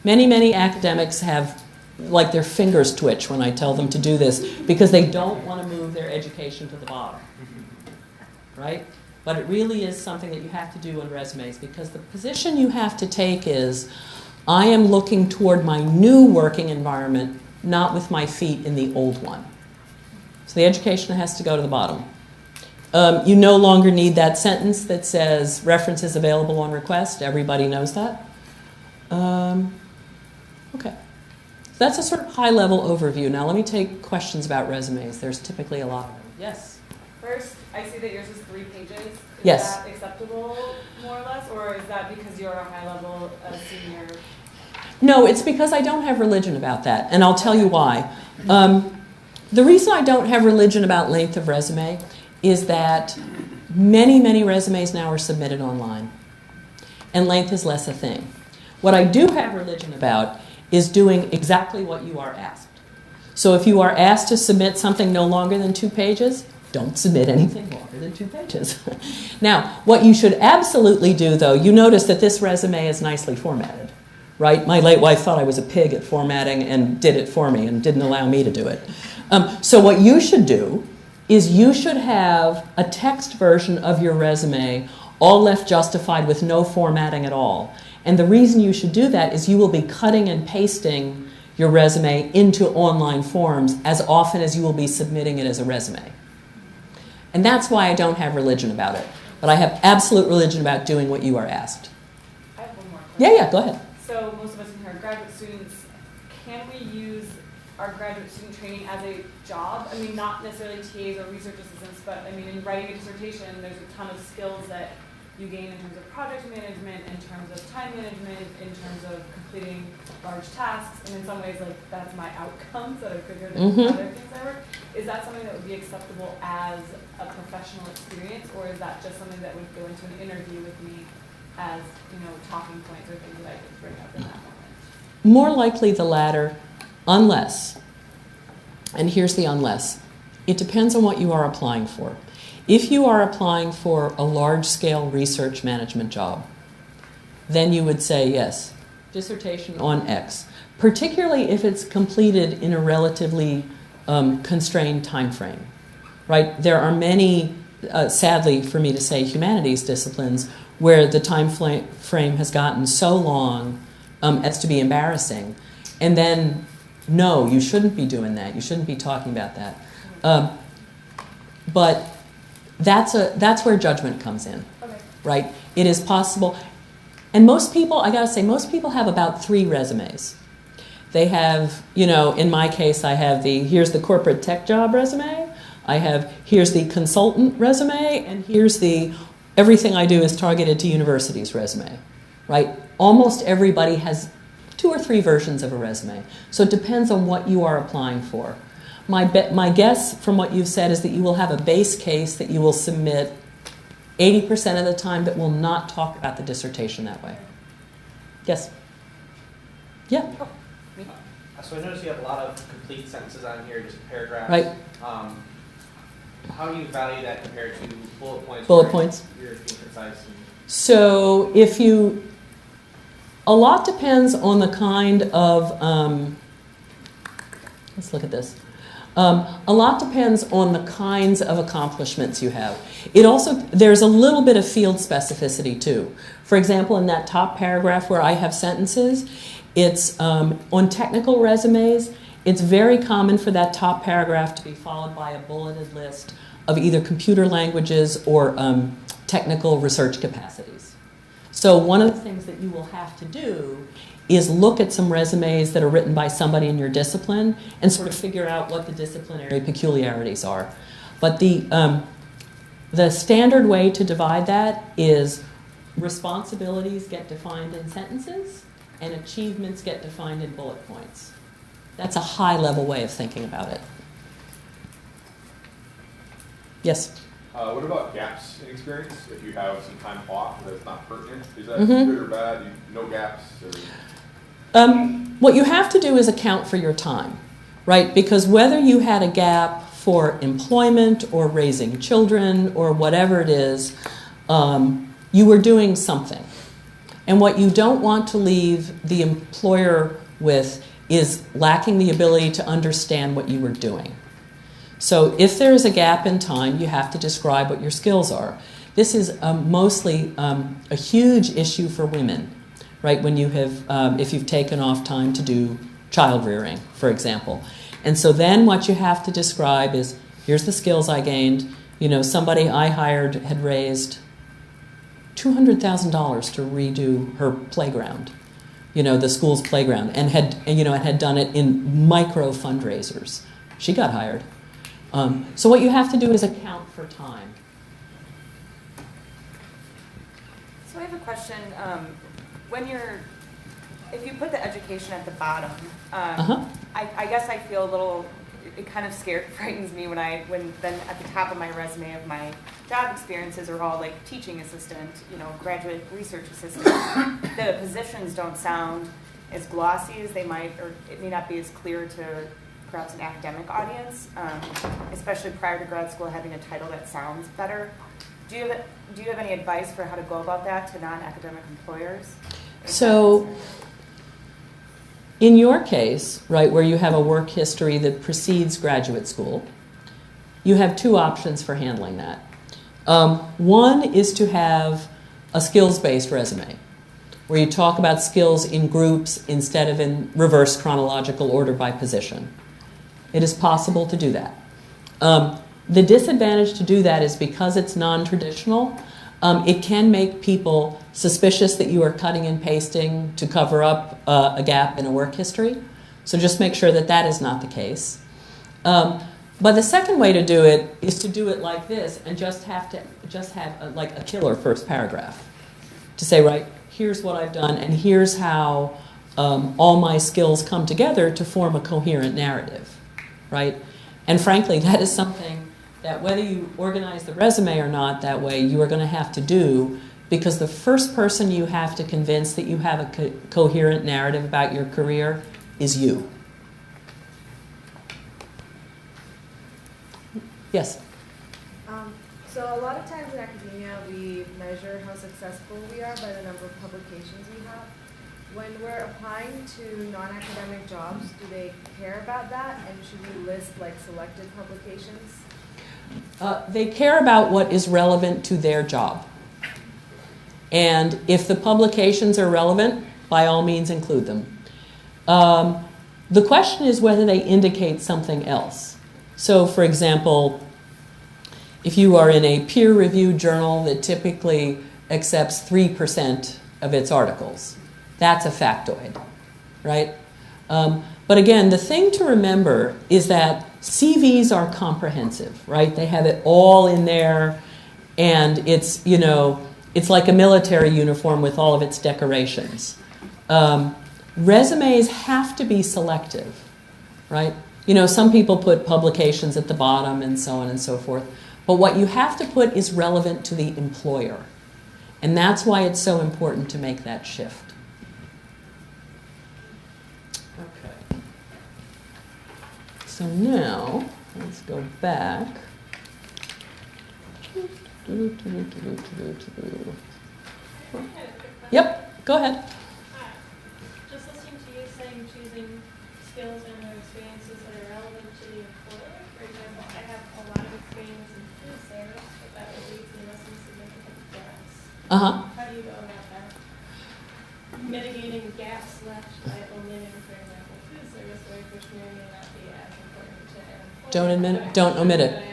Many academics have, like, their fingers twitch when I tell them to do this because they don't want to move their education to the bottom, right? But it really is something that you have to do in resumes, because the position you have to take is, I am looking toward my new working environment, not with my feet in the old one. So the education has to go to the bottom. You no longer need that sentence that says references available on request. Everybody knows that. Okay. So that's a sort of high-level overview. Now let me take questions about resumes. There's typically a lot of them. Yes? First, I see that yours is 3 pages. Is Yes. that acceptable, more or less, or is that because you're a high-level senior? No, it's because I don't have religion about that, and I'll tell you why. The reason I don't have religion about length of resume is that many resumes now are submitted online, and length is less a thing. What I do have religion about is doing exactly what you are asked. So if you are asked to submit something no longer than 2 pages, don't submit anything longer than 2 pages. Now, what you should absolutely do, though, you notice that this resume is nicely formatted, right? My late wife thought I was a pig at formatting and did it for me and didn't allow me to do it. So what you should do is you should have a text version of your resume all left justified with no formatting at all. And the reason you should do that is you will be cutting and pasting your resume into online forms as often as you will be submitting it as a resume. And that's why I don't have religion about it. But I have absolute religion about doing what you are asked. I have one more question. Yeah, go ahead. So most of us in here are graduate students. Can we use our graduate student training as a job? I mean, not necessarily TAs or research assistants, but I mean, in writing a dissertation, there's a ton of skills that you gain in terms of project management, in terms of time management, in terms of completing large tasks, and in some ways, like, that's my outcomes that are quicker than other things I work. Is that something that would be acceptable as a professional experience, or is that just something that would go into an interview with me as, you know, talking points or things that I could bring up in that moment? More likely the latter, unless, and here's the unless, it depends on what you are applying for. If you are applying for a large-scale research management job, then you would say yes, dissertation on X, particularly if it's completed in a relatively constrained time frame, right? There are many, sadly for me to say, humanities disciplines where the time frame has gotten so long as to be embarrassing. And then, no, you shouldn't be doing that. You shouldn't be talking about that. But that's where judgment comes in, right? It is possible. And most people, I gotta say, most people have about 3 resumes. They have, you know, in my case, I have here's the corporate tech job resume, here's the consultant resume, and here's the everything I do is targeted to universities resume, right? Almost everybody has 2 or 3 versions of a resume. So it depends on what you are applying for. My guess from what you've said is that you will have a base case that you will submit 80% of the time that will not talk about the dissertation that way. Yes? Yeah? So I noticed you have a lot of complete sentences on here, just paragraphs. Right. How do you value that compared to bullet points? Bullet points. You're being concise. So a lot depends on the kind of, let's look at this. A lot depends on the kinds of accomplishments you have. There's a little bit of field specificity too. For example, in that top paragraph where I have sentences, it's on technical resumes, it's very common for that top paragraph to be followed by a bulleted list of either computer languages or technical research capacities. So one of the things that you will have to do is look at some resumes that are written by somebody in your discipline and sort of figure out what the disciplinary peculiarities are. But the standard way to divide that is responsibilities get defined in sentences and achievements get defined in bullet points. That's a high-level way of thinking about it. Yes? What about gaps in experience? If you have some time off that's not pertinent, is that good or bad? No gaps? Or... What you have to do is account for your time, right? Because whether you had a gap for employment or raising children or whatever it is, you were doing something. And what you don't want to leave the employer with is lacking the ability to understand what you were doing. So if there is a gap in time, you have to describe what your skills are. This is mostly a huge issue for women, right? When you have, if you've taken off time to do child rearing, for example. And so then what you have to describe is, here's the skills I gained. You know, somebody I hired had raised $200,000 to redo her playground, you know, the school's playground, and had done it in micro fundraisers. She got hired. So what you have to do is account for time. So I have a question. If you put the education at the bottom, I guess I feel a little, it kind of frightens me when then at the top of my resume of my job experiences are all like teaching assistant, you know, graduate research assistant. The positions don't sound as glossy as they might, or it may not be as clear to perhaps an academic audience, especially prior to grad school, having a title that sounds better. Do you have any advice for how to go about that to non-academic employers? So, in your case, right, where you have a work history that precedes graduate school, you have two options for handling that. One is to have a skills-based resume, where you talk about skills in groups instead of in reverse chronological order by position. It is possible to do that. The disadvantage to do that is because it's non-traditional, it can make people suspicious that you are cutting and pasting to cover up a gap in a work history. So just make sure that that is not the case. But the second way to do it is to do it like this and just have like a killer first paragraph. To say, right, here's what I've done and here's how all my skills come together to form a coherent narrative, right? And frankly, that is something that whether you organize the resume or not that way, you are going to have to do, because the first person you have to convince that you have a coherent narrative about your career is you. Yes? So a lot of times in academia, we measure how successful we are by the number of publications we have. When we're applying to non-academic jobs, do they care about that? And should we list like selected publications? They care about what is relevant to their job. And if the publications are relevant, by all means include them. The question is whether they indicate something else. So, for example, if you are in a peer-reviewed journal that typically accepts 3% of its articles, that's a factoid, right? But again, the thing to remember is that CVs are comprehensive, right? They have it all in there, and it's, you know, it's like a military uniform with all of its decorations. Resumes have to be selective, right? You know, some people put publications at the bottom and so on and so forth. But what you have to put is relevant to the employer. And that's why it's so important to make that shift. Okay. So now, let's go back. Yep, go ahead. Just listening to you saying choosing skills and or experiences that are relevant to the employer. For example, I have a lot of experience in food service, but that would leave me with some significant gaps. How do you go about that? Mitigating gaps left by omitting, for example, food service, which may or may not be as important to an employer. Don't omit it.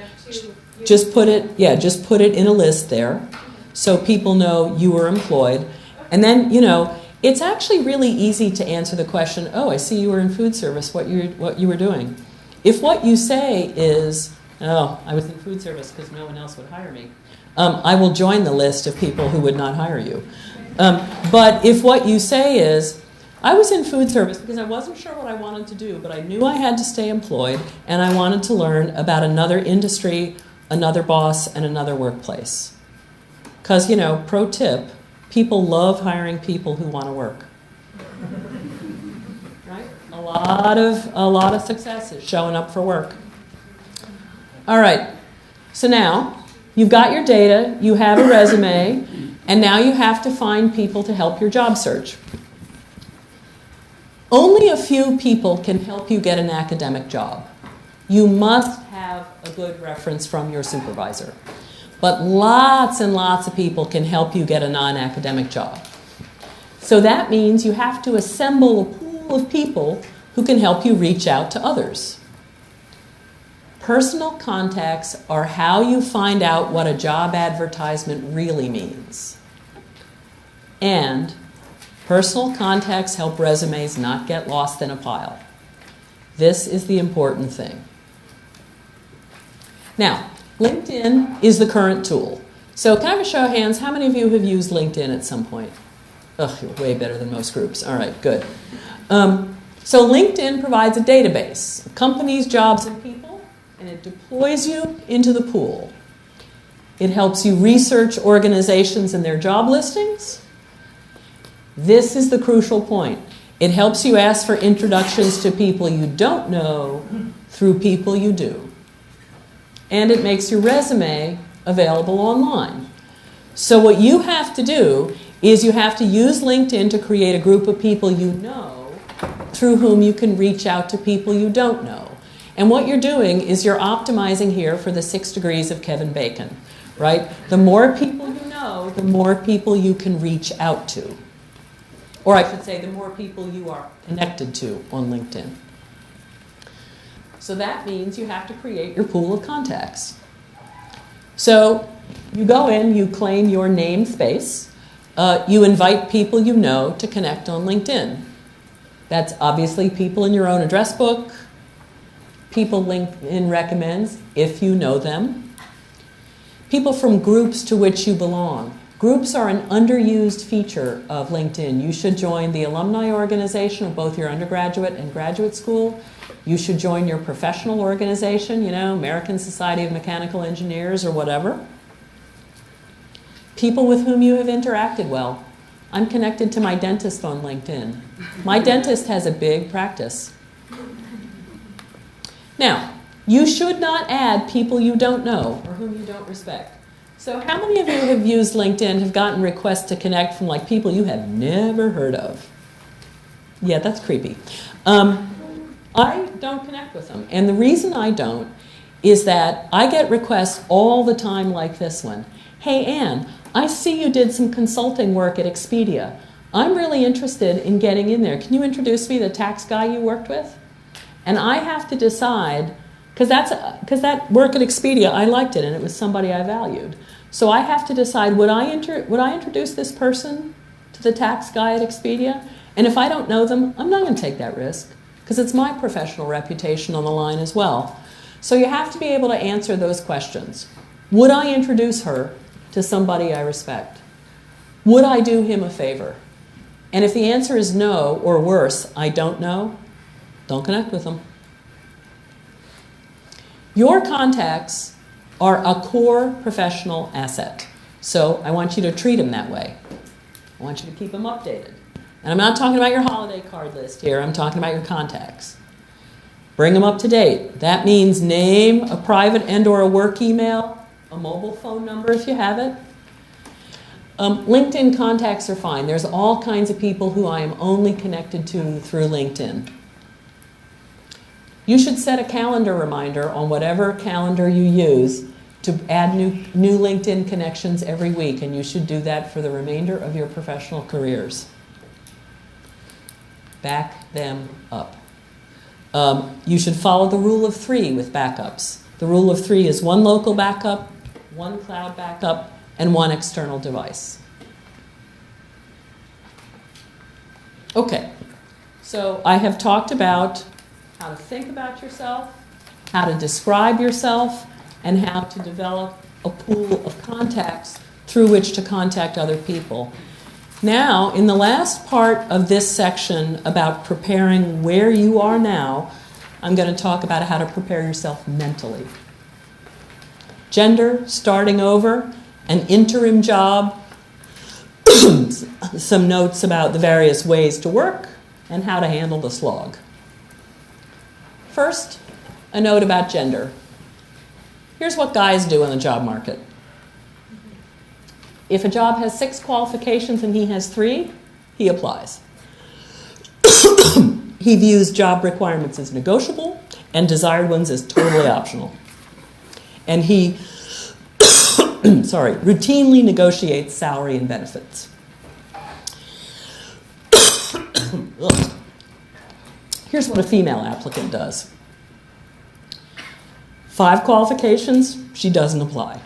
Just put it, just put it in a list there so people know you were employed. And then, you know, it's actually really easy to answer the question, oh, I see you were in food service, what you were doing. If what you say is, oh, I was in food service because no one else would hire me, I will join the list of people who would not hire you. But if what you say is, I was in food service because I wasn't sure what I wanted to do, but I knew I had to stay employed, and I wanted to learn about another industry, another boss, and another workplace. Because, you know, pro tip, people love hiring people who want to work. Right? A lot of success is showing up for work. All right. So now you've got your data, you have a resume, and now you have to find people to help your job search. Only a few people can help you get an academic job. You must have a good reference from your supervisor. But lots and lots of people can help you get a non-academic job. So that means you have to assemble a pool of people who can help you reach out to others. Personal contacts are how you find out what a job advertisement really means. And personal contacts help resumes not get lost in a pile. This is the important thing. Now, LinkedIn is the current tool. So can I have a show of hands? How many of you have used LinkedIn at some point? Ugh, you're way better than most groups. All right, good. So LinkedIn provides a database of companies, jobs, and people, and it deploys you into the pool. It helps you research organizations and their job listings. This is the crucial point. It helps you ask for introductions to people you don't know through people you do. And it makes your resume available online. So what you have to do is you have to use LinkedIn to create a group of people you know through whom you can reach out to people you don't know. And what you're doing is you're optimizing here for the 6 degrees of Kevin Bacon, right? The more people you know, the more people you can reach out to. Or I should say, the more people you are connected to on LinkedIn. So that means you have to create your pool of contacts. So you go in, you claim your namespace, you invite people you know to connect on LinkedIn. That's obviously people in your own address book, people LinkedIn recommends if you know them, people from groups to which you belong. Groups are an underused feature of LinkedIn. You should join the alumni organization of both your undergraduate and graduate school. You should join your professional organization, you know, American Society of Mechanical Engineers or whatever. People with whom you have interacted well. I'm connected to my dentist on LinkedIn. My dentist has a big practice. Now, you should not add people you don't know or whom you don't respect. So how many of you have used LinkedIn, have gotten requests to connect from like people you have never heard of? Yeah, that's creepy. I don't connect with them. And the reason I don't is that I get requests all the time like this one. Hey, Anne, I see you did some consulting work at Expedia. I'm really interested in getting in there. Can you introduce me to the tax guy you worked with? And I have to decide, because that work at Expedia, I liked it, and it was somebody I valued. So I have to decide, would I introduce this person to the tax guy at Expedia? And if I don't know them, I'm not going to take that risk, because it's my professional reputation on the line as well. So you have to be able to answer those questions. Would I introduce her to somebody I respect? Would I do him a favor? And if the answer is no, or worse, I don't know, don't connect with them. Your contacts are a core professional asset. So I want you to treat them that way. I want you to keep them updated. And I'm not talking about your holiday card list here. I'm talking about your contacts. Bring them up to date. That means name, a private and or a work email, a mobile phone number if you have it. LinkedIn contacts are fine. There's all kinds of people who I am only connected to through LinkedIn. You should set a calendar reminder on whatever calendar you use to add new LinkedIn connections every week, and you should do that for the remainder of your professional careers. Back them up. You should follow the rule of 3 with backups. The rule of 3 is 1 local backup, 1 cloud backup, and 1 external device. Okay, so I have talked about how to think about yourself, how to describe yourself, and how to develop a pool of contacts through which to contact other people. Now, in the last part of this section about preparing where you are now, I'm going to talk about how to prepare yourself mentally. Gender, starting over, an interim job, some notes about the various ways to work, and how to handle the slog. First, a note about gender. Here's what guys do in the job market. If a job has 6 qualifications and he has 3, he applies. He views job requirements as negotiable and desired ones as totally optional. And he routinely negotiates salary and benefits. Here's what a female applicant does. 5 qualifications, she doesn't apply.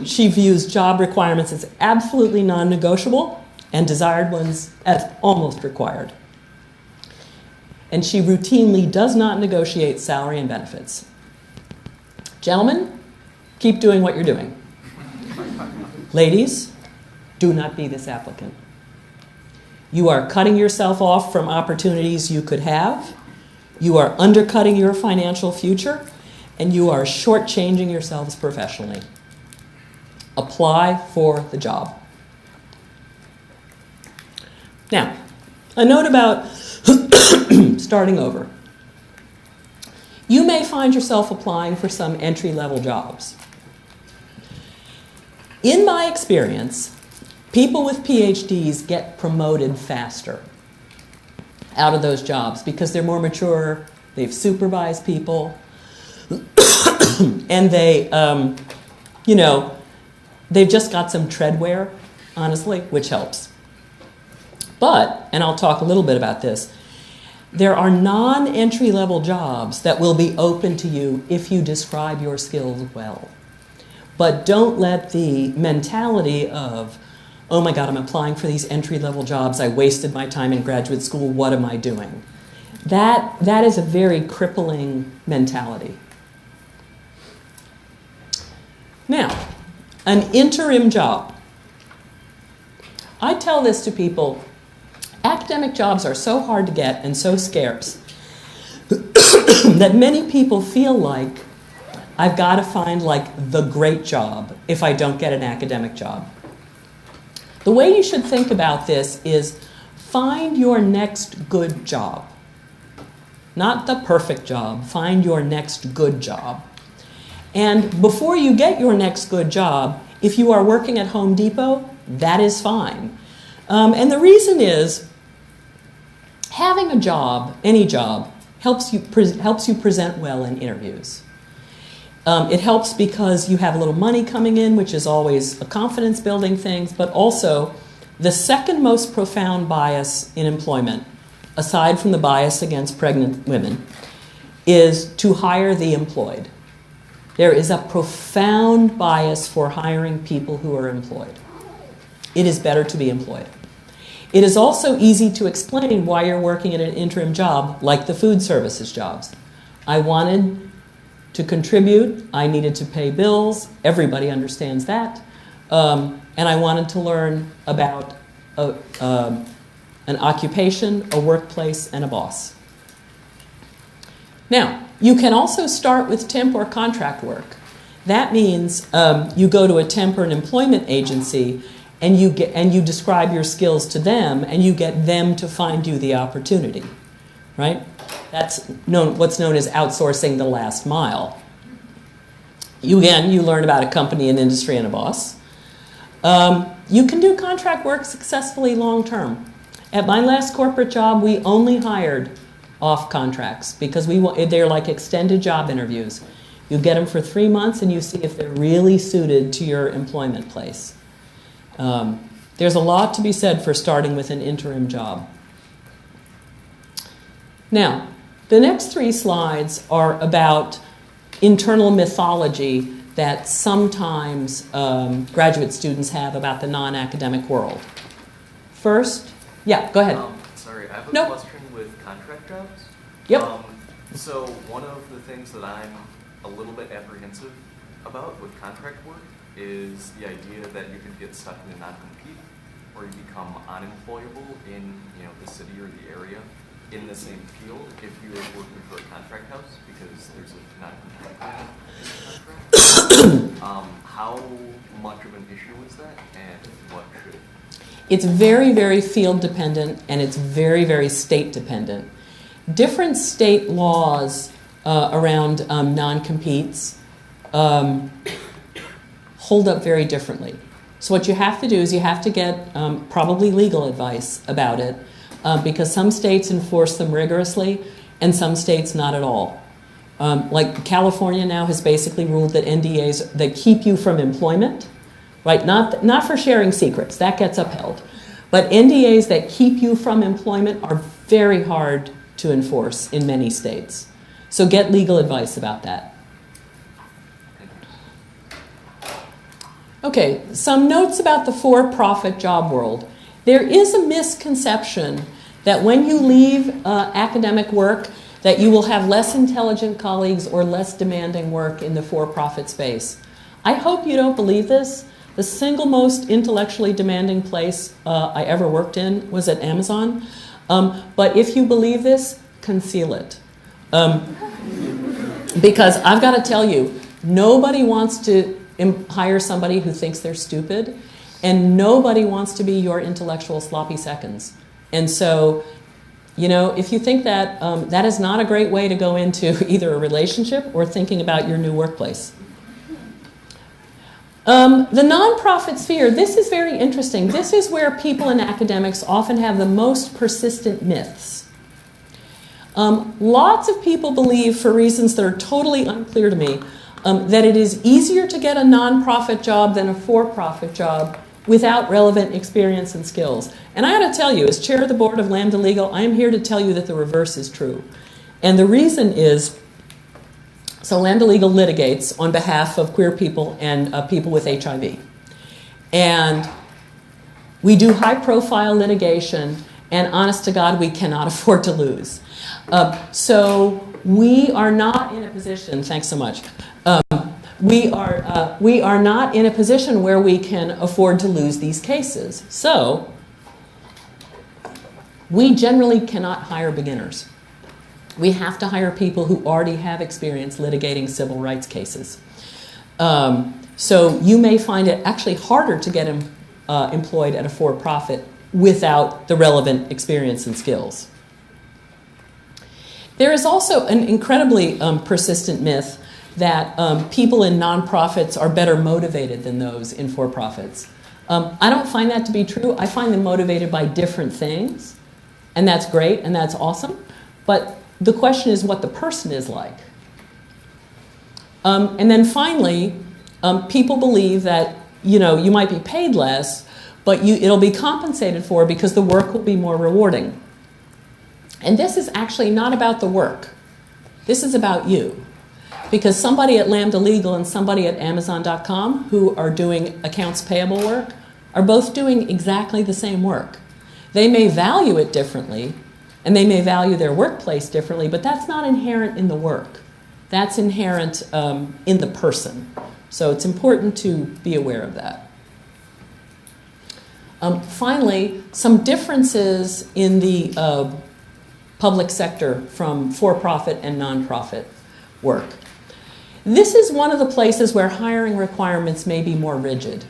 She views job requirements as absolutely non-negotiable and desired ones as almost required. And she routinely does not negotiate salary and benefits. Gentlemen, keep doing what you're doing. Ladies, do not be this applicant. You are cutting yourself off from opportunities you could have. You are undercutting your financial future, and you are shortchanging yourselves professionally. Apply for the job. Now, a note about starting over. You may find yourself applying for some entry-level jobs. In my experience, people with PhDs get promoted faster out of those jobs because they're more mature, they've supervised people, and they, they've just got some treadwear, honestly, which helps. But, and I'll talk a little bit about this, there are non-entry-level jobs that will be open to you if you describe your skills well. But don't let the mentality of, oh my God, I'm applying for these entry-level jobs, I wasted my time in graduate school, what am I doing? That is a very crippling mentality. Now, an interim job. I tell this to people, academic jobs are so hard to get and so scarce that many people feel like I've got to find like the great job if I don't get an academic job. The way you should think about this is find your next good job. Not the perfect job, find your next good job. And before you get your next good job, if you are working at Home Depot, that is fine. And the reason is having a job, any job, helps you present well in interviews. It helps because you have a little money coming in, which is always a confidence-building thing, but also the second most profound bias in employment, aside from the bias against pregnant women, is to hire the employed. There is a profound bias for hiring people who are employed. It is better to be employed. It is also easy to explain why you're working at an interim job, like the food services jobs. I wanted to contribute, I needed to pay bills, everybody understands that, and I wanted to learn about an occupation, a workplace, and a boss. Now, you can also start with temp or contract work. That means you go to a temp or an employment agency and you describe your skills to them and you get them to find you the opportunity, right? That's what's known as outsourcing the last mile. You learn about a company, an industry, and a boss. You can do contract work successfully long term. At my last corporate job, we only hired off contracts because they're like extended job interviews. You get them for 3 months and you see if they're really suited to your employment place. There's a lot to be said for starting with an interim job. Now, the next 3 slides are about internal mythology that sometimes graduate students have about the non-academic world. First, yeah, go ahead. Sorry, I have a Nope. question with contract jobs. Yep. So one of the things that I'm a little bit apprehensive about with contract work is the idea that you could get stuck in a non-compete or you become unemployable in the city or the area in the same field if you are working for a contract house because there's a non-compete in the contract. How much of an issue is that and what should it be? It's very, very field dependent and it's very, very state dependent. Different state laws around non-competes hold up very differently. So what you have to do is you have to get probably legal advice about it because some states enforce them rigorously and some states not at all. Like California now has basically ruled that NDAs that keep you from employment, right? Not for sharing secrets, that gets upheld. But NDAs that keep you from employment are very hard to enforce in many states. So get legal advice about that. Okay, some notes about the for-profit job world. There is a misconception that when you leave academic work, that you will have less intelligent colleagues or less demanding work in the for-profit space. I hope you don't believe this. The single most intellectually demanding place I ever worked in was at Amazon. But if you believe this, conceal it. Because I've got to tell you, nobody wants to hire somebody who thinks they're stupid, and nobody wants to be your intellectual sloppy seconds. And so You know, if you think that, that is not a great way to go into either a relationship or thinking about your new workplace. The nonprofit sphere, this is very interesting. This is where people in academics often have the most persistent myths. Lots of people believe, for reasons that are totally unclear to me, that it is easier to get a nonprofit job than a for-profit job without relevant experience and skills. And I got to tell you, as chair of the board of Lambda Legal, I am here to tell you that the reverse is true. And the reason is, so Lambda Legal litigates on behalf of queer people and people with HIV. And we do high-profile litigation, and honest to God, we cannot afford to lose. So we are not in a position, thanks so much, we are not in a position where we can afford to lose these cases. So we generally cannot hire beginners. We have to hire people who already have experience litigating civil rights cases. So you may find it actually harder to get employed at a for-profit without the relevant experience and skills. There is also an incredibly persistent myth that people in nonprofits are better motivated than those in for-profits. I don't find that to be true. I find them motivated by different things, and that's great and that's awesome. But the question is what the person is like. And then finally, people believe that you might be paid less, but it'll be compensated for because the work will be more rewarding. And this is actually not about the work. This is about you. Because somebody at Lambda Legal and somebody at Amazon.com who are doing accounts payable work are both doing exactly the same work. They may value it differently, and they may value their workplace differently, but that's not inherent in the work. That's inherent in the person. So it's important to be aware of that. Finally, some differences in the public sector from for-profit and nonprofit work. This is one of the places where hiring requirements may be more rigid.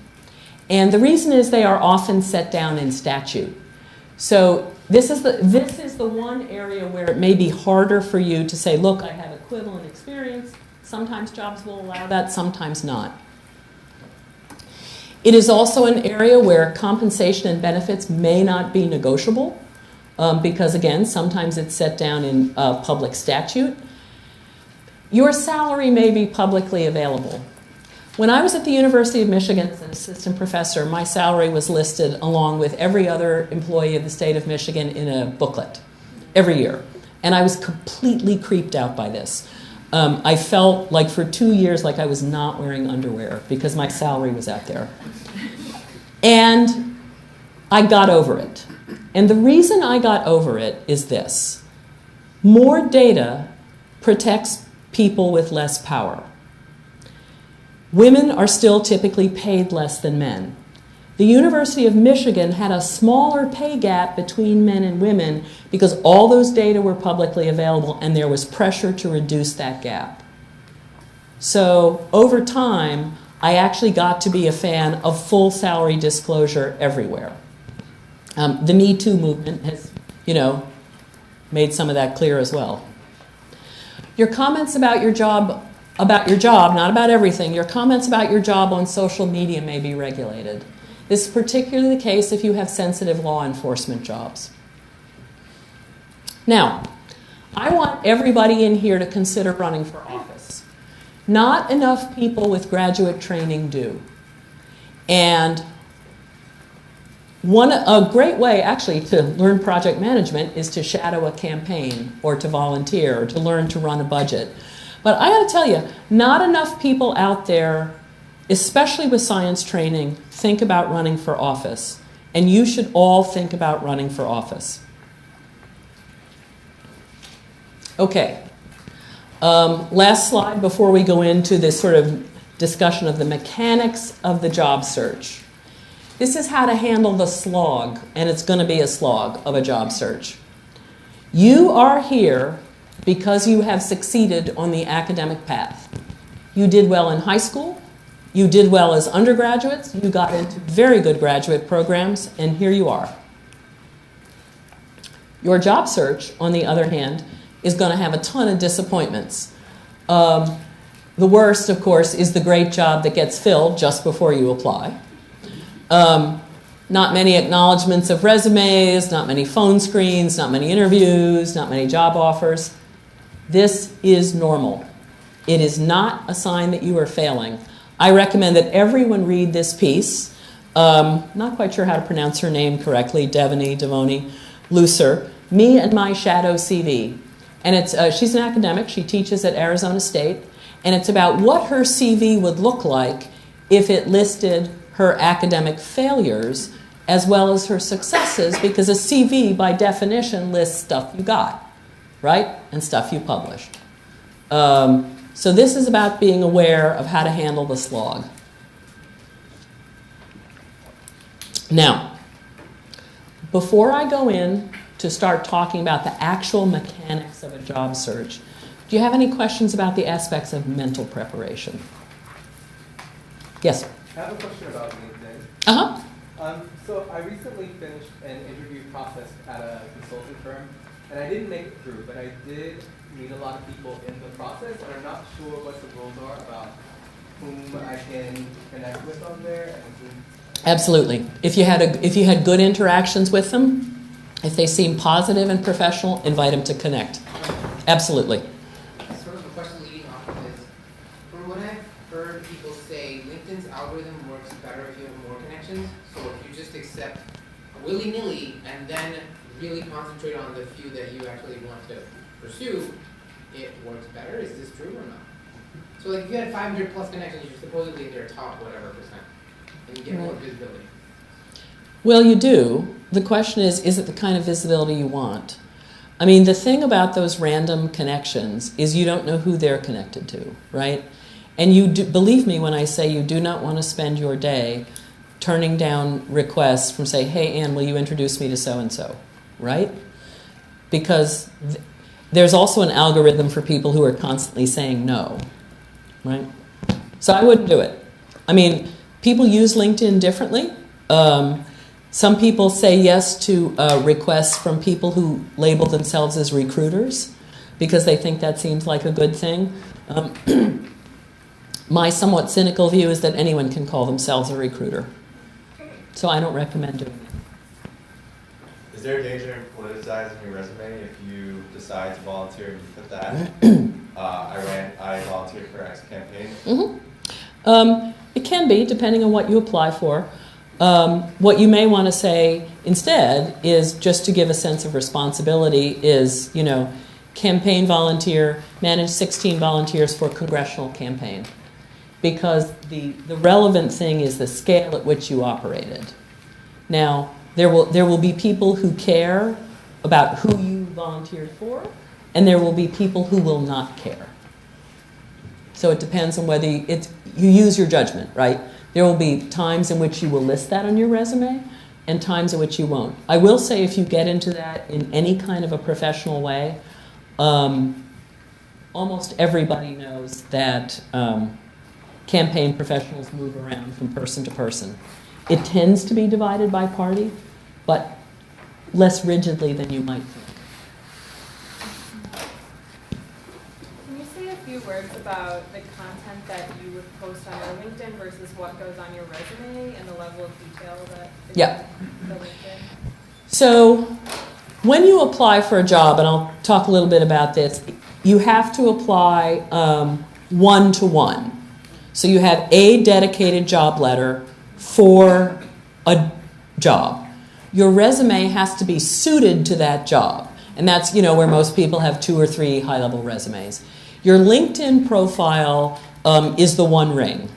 And the reason is they are often set down in statute. So this is the one area where it may be harder for you to say, look, I have equivalent experience. Sometimes jobs will allow that, sometimes not. It is also an area where compensation and benefits may not be negotiable because, again, sometimes it's set down in public statute. Your salary may be publicly available. When I was at the University of Michigan as an assistant professor, my salary was listed along with every other employee of the state of Michigan in a booklet every year. And I was completely creeped out by this. I felt like for 2 years like I was not wearing underwear because my salary was out there. And I got over it. And the reason I got over it is this. More data protects people with less power. Women are still typically paid less than men. The University of Michigan had a smaller pay gap between men and women because all those data were publicly available and there was pressure to reduce that gap. So over time, I actually got to be a fan of full salary disclosure everywhere. The Me Too movement has, made some of that clear as well. Your comments about your job, not about everything, your comments about your job on social media may be regulated. This is particularly the case if you have sensitive law enforcement jobs. Now, I want everybody in here to consider running for office. Not enough people with graduate training do. And a great way, actually, to learn project management is to shadow a campaign or to volunteer or to learn to run a budget. But I got to tell you, not enough people out there, especially with science training, think about running for office. And you should all think about running for office. Okay. Last slide before we go into this sort of discussion of the mechanics of the job search. This is how to handle the slog, and it's going to be a slog of a job search. You are here because you have succeeded on the academic path. You did well in high school, you did well as undergraduates, you got into very good graduate programs, and here you are. Your job search, on the other hand, is going to have a ton of disappointments. The worst, of course, is the great job that gets filled just before you apply. Not many acknowledgments of resumes, not many phone screens, not many interviews, not many job offers. This is normal. It is not a sign that you are failing. I recommend that everyone read this piece. Not quite sure how to pronounce her name correctly, Devoni Lucer, Me and My Shadow CV. And she's an academic. She teaches at Arizona State. And it's about what her CV would look like if it listed her academic failures as well as her successes, because a CV, by definition, lists stuff you got, right? And stuff you published. So this is about being aware of how to handle the slog. Now, before I go in to start talking about the actual mechanics of a job search, do you have any questions about the aspects of mental preparation? Yes? I have a question about LinkedIn. Uh-huh. So I recently finished an interview process at a consulting firm, and I didn't make it through, but I did meet a lot of people in the process, and I'm not sure what the rules are about whom I can connect with on there and whom. Absolutely. If you had good interactions with them, if they seem positive and professional, invite them to connect. Absolutely. Sort of a question leading off of this. From what I've heard people say, LinkedIn's algorithm works better if you have more connections. So if you just accept willy-nilly and then really concentrate on the few that you actually want to pursue, it works better. Is this true or not? So like if you had 500 plus connections, you're supposedly in your top whatever percent, and you get more visibility. Well, you do. The question is it the kind of visibility you want? I mean, the thing about those random connections is you don't know who they're connected to, right? And you do, believe me when I say you do not want to spend your day turning down requests from, say, hey, Ann, will you introduce me to so-and-so, right? Because there's also an algorithm for people who are constantly saying no, right? So I wouldn't do it. I mean, people use LinkedIn differently. Some people say yes to requests from people who label themselves as recruiters because they think that seems like a good thing. My somewhat cynical view is that anyone can call themselves a recruiter. So I don't recommend doing it. Is there a danger in politicizing your resume if you decide to volunteer and you put that? I volunteered for X campaign? Mm-hmm. It can be, depending on what you apply for. What you may want to say instead is, just to give a sense of responsibility, is, campaign volunteer, manage 16 volunteers for congressional campaign. Because the relevant thing is the scale at which you operated. Now, there will be people who care about who you volunteered for, and there will be people who will not care. So it depends on whether you use your judgment, right? There will be times in which you will list that on your resume and times in which you won't. I will say, if you get into that in any kind of a professional way, almost everybody knows that campaign professionals move around from person to person. It tends to be divided by party, but less rigidly than you might think. Can you say a few words about the content that you would post on your LinkedIn versus what goes on your resume and the level of detail that is in the LinkedIn? So when you apply for a job, and I'll talk a little bit about this, you have to apply one-to-one. So you have a dedicated job letter for a job. Your resume has to be suited to that job. And that's, where most people have 2 or 3 high-level resumes. Your LinkedIn profile is the one ring,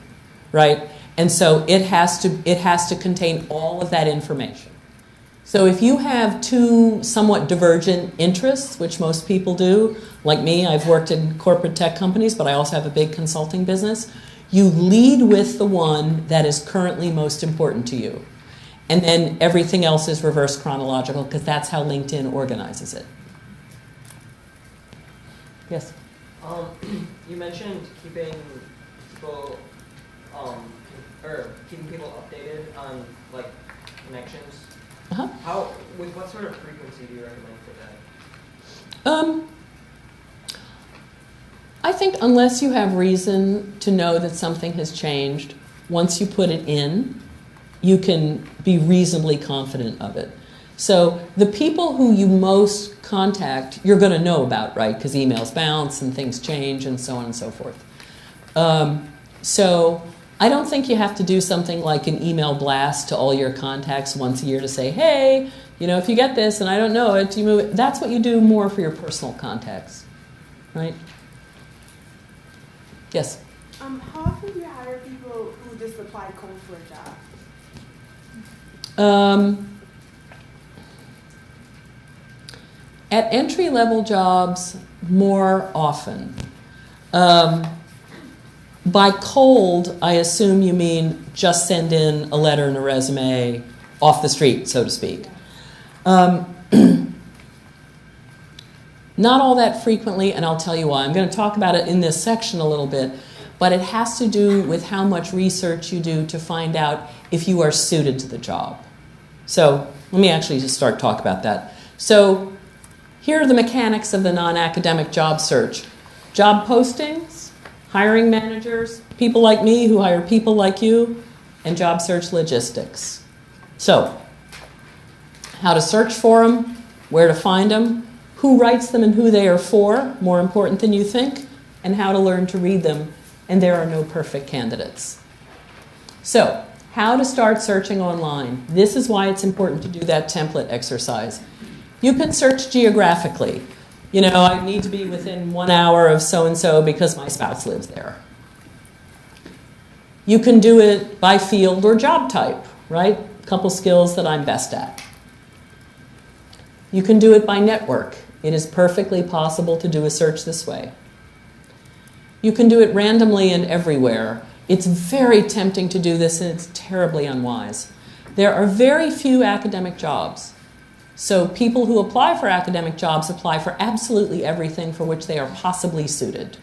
right? And so it has to contain all of that information. So if you have 2 somewhat divergent interests, which most people do, like me, I've worked in corporate tech companies, but I also have a big consulting business, you lead with the one that is currently most important to you. And then everything else is reverse chronological, because that's how LinkedIn organizes it. Yes? You mentioned keeping people keeping people updated on connections. With what sort of frequency do you recommend for that? I think unless you have reason to know that something has changed, once you put it in, you can be reasonably confident of it. So the people who you most contact, you're going to know about, right? Because emails bounce and things change and so on and so forth. So I don't think you have to do something like an email blast to all your contacts once a year to say, hey, you know, if you get this and I don't know it, you move it. That's what you do more for your personal contacts, right? Yes? How often do you hire people who just apply cold for a job? At entry-level jobs, more often. By cold, I assume you mean just send in a letter and a resume off the street, so to speak. Not all that frequently, and I'll tell you why. I'm going to talk about it in this section a little bit, but it has to do with how much research you do to find out if you are suited to the job. So let me actually just start talking about that. So here are the mechanics of the non-academic job search. Job postings, hiring managers, people like me who hire people like you, and job search logistics. So, how to search for them, where to find them, who writes them and who they are for, more important than you think, and how to learn to read them, and there are no perfect candidates. So, how to start searching online. This is why it's important to do that template exercise. You can search geographically. You know, I need to be within 1 hour of so-and-so because my spouse lives there. You can do it by field or job type, right? A couple skills that I'm best at. You can do it by network. It is perfectly possible to do a search this way. You can do it randomly and everywhere. It's very tempting to do this, and it's terribly unwise. There are very few academic jobs. So people who apply for academic jobs apply for absolutely everything for which they are possibly suited.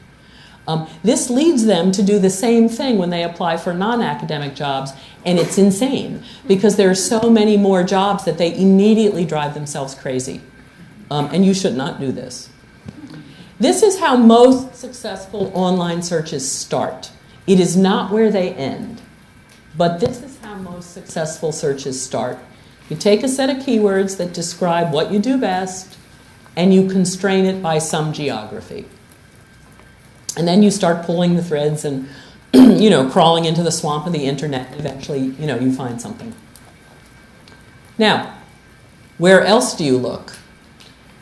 This leads them to do the same thing when they apply for non-academic jobs, and it's insane because there are so many more jobs that they immediately drive themselves crazy. And you should not do this. This is how most successful online searches start. It is not where they end, but this is how most successful searches start. You take a set of keywords that describe what you do best, and you constrain it by some geography. And then you start pulling the threads and, you know, crawling into the swamp of the internet, and eventually, you know, you find something. Now, where else do you look?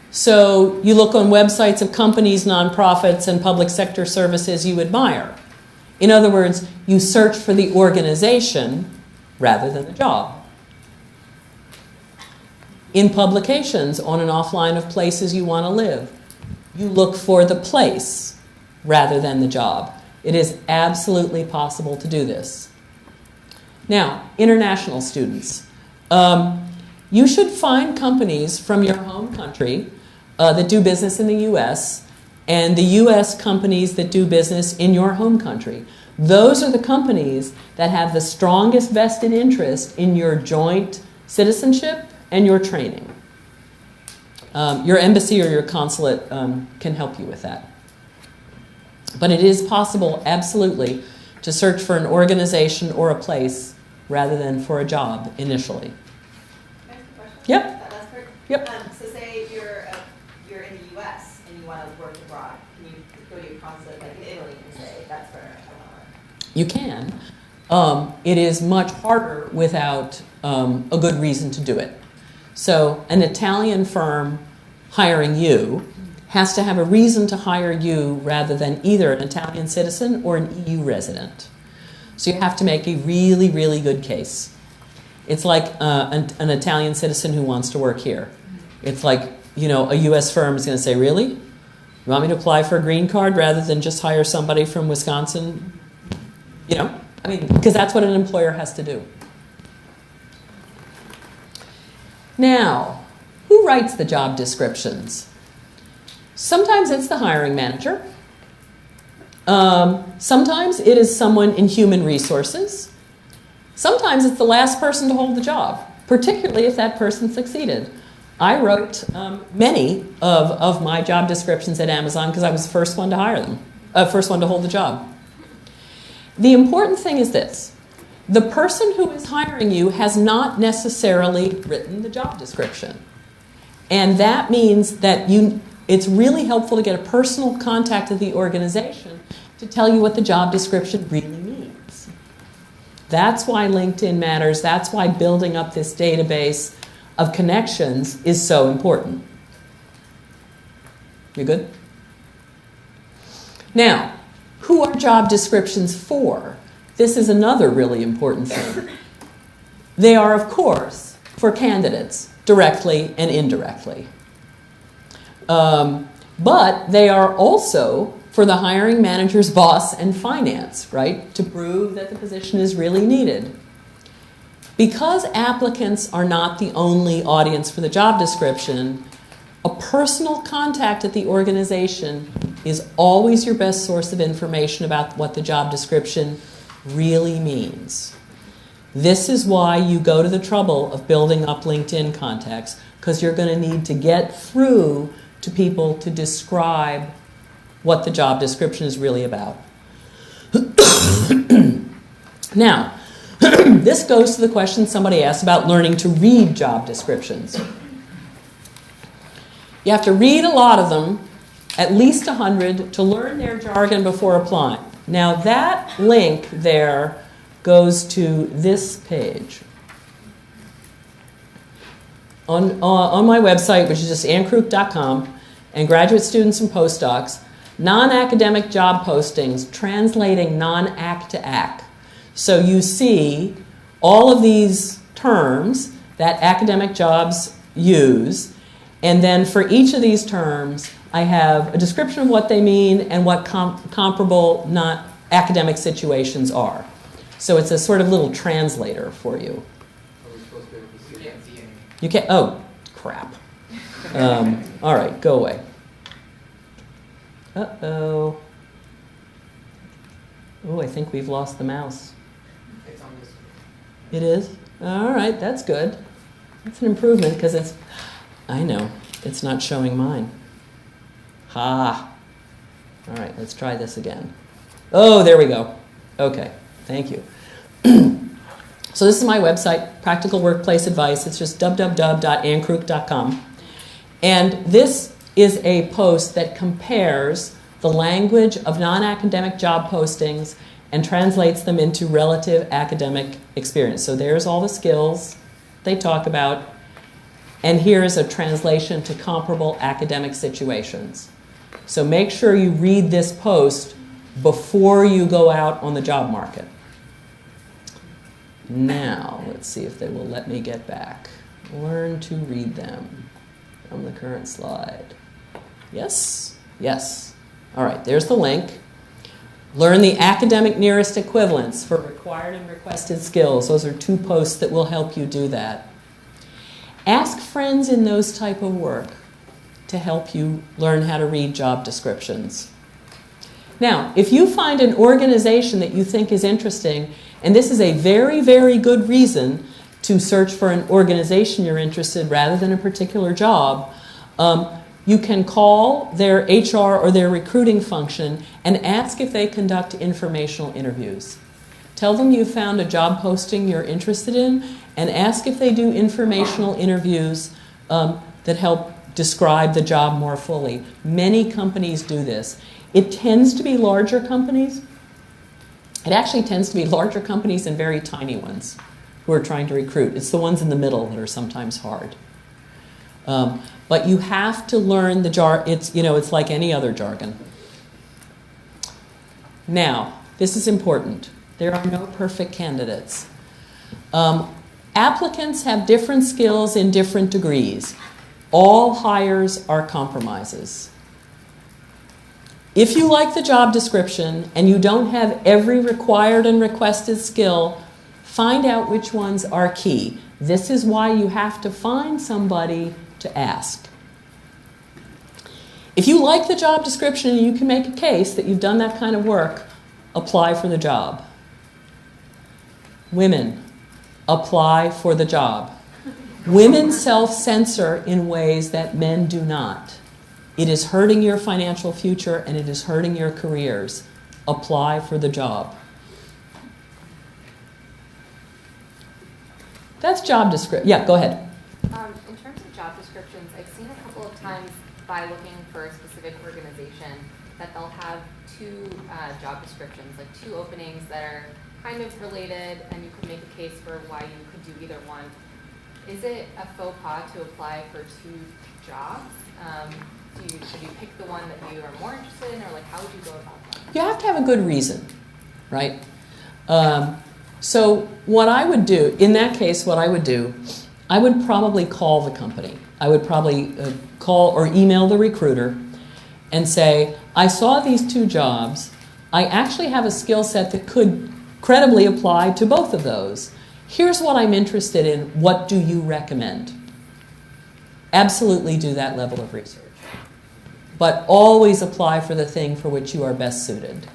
So you look on websites of companies, nonprofits, and public sector services you admire. In other words, you search for the organization rather than the job. In publications on and offline of places you want to live, you look for the place rather than the job. It is absolutely possible to do this. Now, international students. You should find companies from your home country that do business in the U.S. and the U.S. companies that do business in your home country. Those are the companies that have the strongest vested interest in your joint citizenship and your training. Your embassy or your consulate can help you with that. But it is possible, absolutely, to search for an organization or a place rather than for a job initially. Can I ask a question? Yep. That last part? Yep. So say you're in the U.S. and you want to work abroad. Can you go to your consulate, like in Italy, and say, that's where I want to work? You can. It is much harder without a good reason to do it. So an Italian firm hiring you has to have a reason to hire you rather than either an Italian citizen or an EU resident. So you have to make a really, really good case. It's like an Italian citizen who wants to work here. It's like, you know, a US firm is going to say, really? You want me to apply for a green card rather than just hire somebody from Wisconsin? You know, I mean, because that's what an employer has to do. Now, who writes the job descriptions? Sometimes it's the hiring manager. Sometimes it is someone in human resources. Sometimes it's the last person to hold the job. particularly if that person succeeded. I wrote many of my job descriptions at Amazon because I was the first one to hire them, first one to hold the job. The important thing is this. The person who is hiring you has not necessarily written the job description. And that means that it's really helpful to get a personal contact with the organization to tell you what the job description really means. That's why LinkedIn matters. That's why building up this database of connections is so important. You good? Now, who are job descriptions for? This is another really important thing. They are, of course, for candidates, directly and indirectly. But they are also for the hiring manager's boss and finance, right? To prove that the position is really needed. Because applicants are not the only audience for the job description, a personal contact at the organization is always your best source of information about what the job description really means. This is why you go to the trouble of building up LinkedIn contacts, because you're going to need to get through to people to describe what the job description is really about. Now, this goes to the question somebody asked about learning to read job descriptions. You have to read a lot of them, at least 100, to learn their jargon before applying. Now that link there goes to this page. On my website, which is just annkrook.com, and graduate students and postdocs, non-academic job postings, translating non-ac to ac. So you see all of these terms that academic jobs use, and then for each of these terms, I have a description of what they mean and what comparable non-academic situations are. So it's a sort of little translator for you. Are we supposed to be able to see? You can't see anything. You can't, oh, crap. All right, go away. Uh-oh. Oh, I think we've lost the mouse. It's on this. It is? All right, that's good. That's an improvement because it's, I know, it's not showing mine. Ha. All right, let's try this again. Oh, there we go. Okay, thank you. So this is my website, Practical Workplace Advice. It's just www.annkrook.com. And this is a post that compares the language of non-academic job postings and translates them into relative academic experience. So there's all the skills they talk about, and here's a translation to comparable academic situations. So make sure you read this post before you go out on the job market. Now, let's see if they will let me get back. Learn to read them from the current slide. Yes? Yes. All right, there's the link. Learn the academic nearest equivalents for required and requested skills. Those are 2 posts that will help you do that. Ask friends in those type of work to help you learn how to read job descriptions. Now, if you find an organization that you think is interesting, and this is a very, very good reason to search for an organization you're interested in rather than a particular job, you can call their HR or their recruiting function and ask if they conduct informational interviews. Tell them you found a job posting you're interested in and ask if they do informational interviews that help describe the job more fully. Many companies do this. It tends to be larger companies. It actually tends to be larger companies and very tiny ones who are trying to recruit. It's the ones in the middle that are sometimes hard. But you have to learn the it's like any other jargon. Now, this is important. There are no perfect candidates. Applicants have different skills in different degrees. All hires are compromises. If you like the job description and you don't have every required and requested skill, find out which ones are key. This is why you have to find somebody to ask. If you like the job description and you can make a case that you've done that kind of work, apply for the job. Women, apply for the job. Women self-censor in ways that men do not. It is hurting your financial future and it is hurting your careers. Apply for the job. That's job description. Yeah, go ahead. In terms of job descriptions, I've seen a couple of times by looking for a specific organization that they'll have two job descriptions, like two openings that are kind of related, and you could make a case for why you could do either one. Is it a faux pas to apply for two jobs? Should you pick the one that you are more interested in, or like how would you go about that? You have to have a good reason, right? So what I would do, in that case, what I would do, I would probably call the company. I would probably call or email the recruiter and say, I saw these two jobs. I actually have a skill set that could credibly apply to both of those. Here's what I'm interested in. What do you recommend? Absolutely do that level of research. But always apply for the thing for which you are best suited.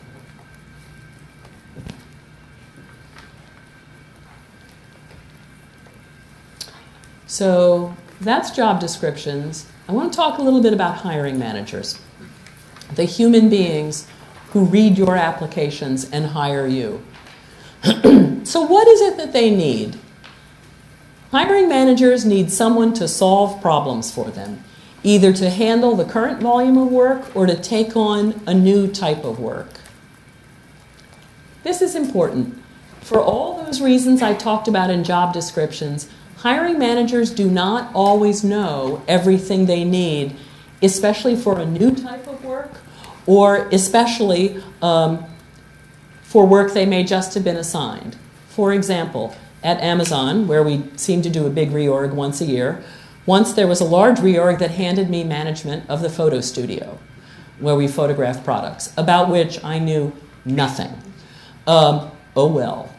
So that's job descriptions. I want to talk a little bit about hiring managers, the human beings who read your applications and hire you. So what is it that they need? Hiring managers need someone to solve problems for them, either to handle the current volume of work or to take on a new type of work. This is important. For all those reasons I talked about in job descriptions, hiring managers do not always know everything they need, especially for a new type of work or especially for work they may just have been assigned. For example, at Amazon, where we seem to do a big reorg once a year, once there was a large reorg that handed me management of the photo studio, where we photograph products, about which I knew nothing. Oh well.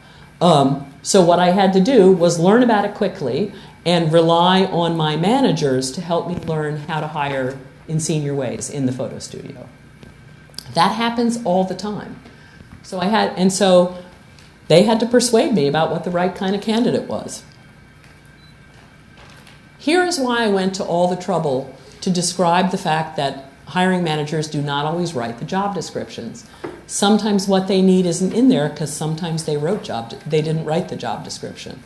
So what I had to do was learn about it quickly and rely on my managers to help me learn how to hire in senior ways in the photo studio. That happens all the time. So they had to persuade me about what the right kind of candidate was. Here is why I went to all the trouble to describe the fact that hiring managers do not always write the job descriptions. Sometimes what they need isn't in there because sometimes they didn't write the job description.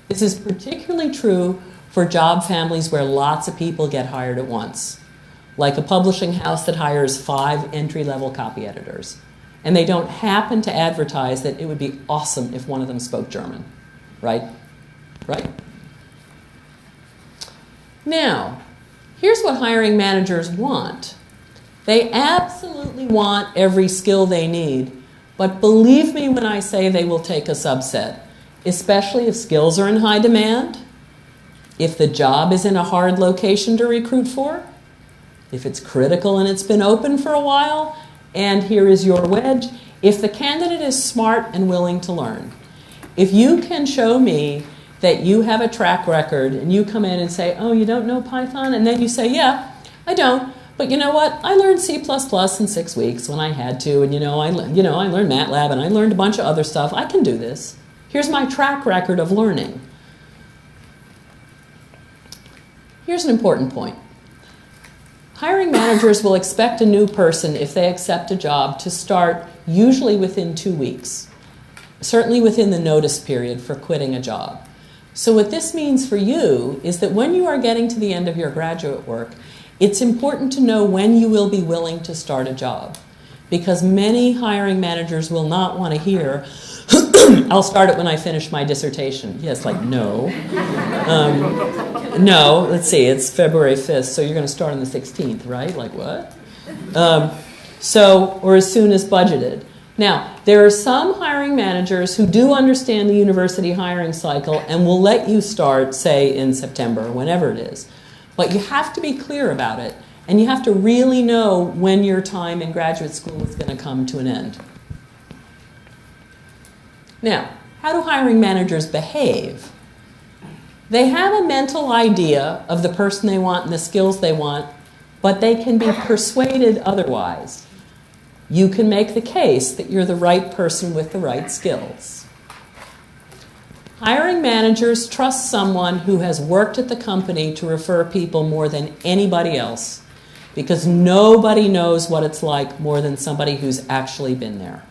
This is particularly true for job families where lots of people get hired at once, like a publishing house that hires 5 entry-level copy editors. And they don't happen to advertise that it would be awesome if one of them spoke German, right? Right? Now, here's what hiring managers want. They absolutely want every skill they need, but believe me when I say they will take a subset, especially if skills are in high demand, if the job is in a hard location to recruit for, if it's critical and it's been open for a while, and here is your wedge, if the candidate is smart and willing to learn. If you can show me that you have a track record and you come in and say, oh, you don't know Python? And then you say, yeah, I don't. But you know what? I learned C++ in 6 weeks when I had to, and I learned MATLAB and I learned a bunch of other stuff. I can do this. Here's my track record of learning. Here's an important point. Hiring managers will expect a new person, if they accept a job, to start usually within 2 weeks, certainly within the notice period for quitting a job. So what this means for you is that when you are getting to the end of your graduate work, it's important to know when you will be willing to start a job, because many hiring managers will not want to hear, I'll start it when I finish my dissertation. Yes, like, no. No, let's see, it's February 5th, so you're going to start on the 16th, right? Like, what? Or as soon as budgeted. Now, there are some hiring managers who do understand the university hiring cycle and will let you start, say, in September, whenever it is. But you have to be clear about it, and you have to really know when your time in graduate school is going to come to an end. Now, how do hiring managers behave? They have a mental idea of the person they want and the skills they want, but they can be persuaded otherwise. You can make the case that you're the right person with the right skills. Hiring managers trust someone who has worked at the company to refer people more than anybody else, because nobody knows what it's like more than somebody who's actually been there.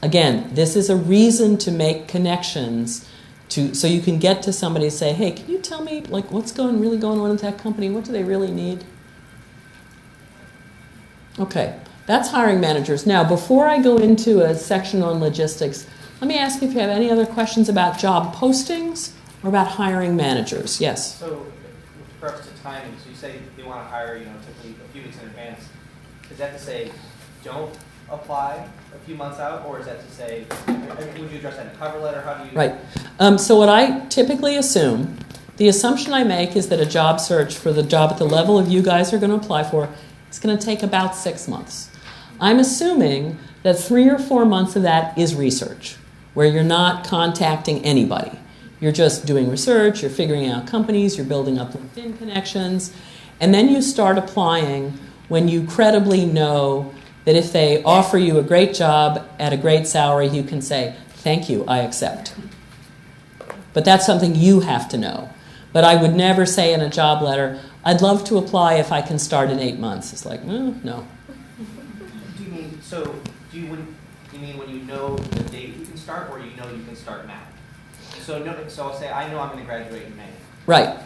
Again, this is a reason to make connections so you can get to somebody and say, hey, can you tell me like what's really going on with that company? What do they really need? Okay, that's hiring managers. Now, before I go into a section on logistics, let me ask you if you have any other questions about job postings or about hiring managers. Yes? So, with regards to timing, so you say you want to hire, typically a few weeks in advance. Is that to say don't apply a few months out, or is that to say, would you address that in a cover letter? How do you? Right. So what I typically assume, the assumption I make is that a job search for the job at the level of you guys are going to apply for, it's going to take about 6 months. I'm assuming that 3 or 4 months of that is research, where you're not contacting anybody. You're just doing research, you're figuring out companies, you're building up LinkedIn connections, and then you start applying when you credibly know that if they offer you a great job at a great salary, you can say, thank you, I accept. But that's something you have to know. But I would never say in a job letter, I'd love to apply if I can start in 8 months. It's like, no. Do you mean when you know the date you can start, or you know you can start now? So I'll say, I know I'm going to graduate in May. Right.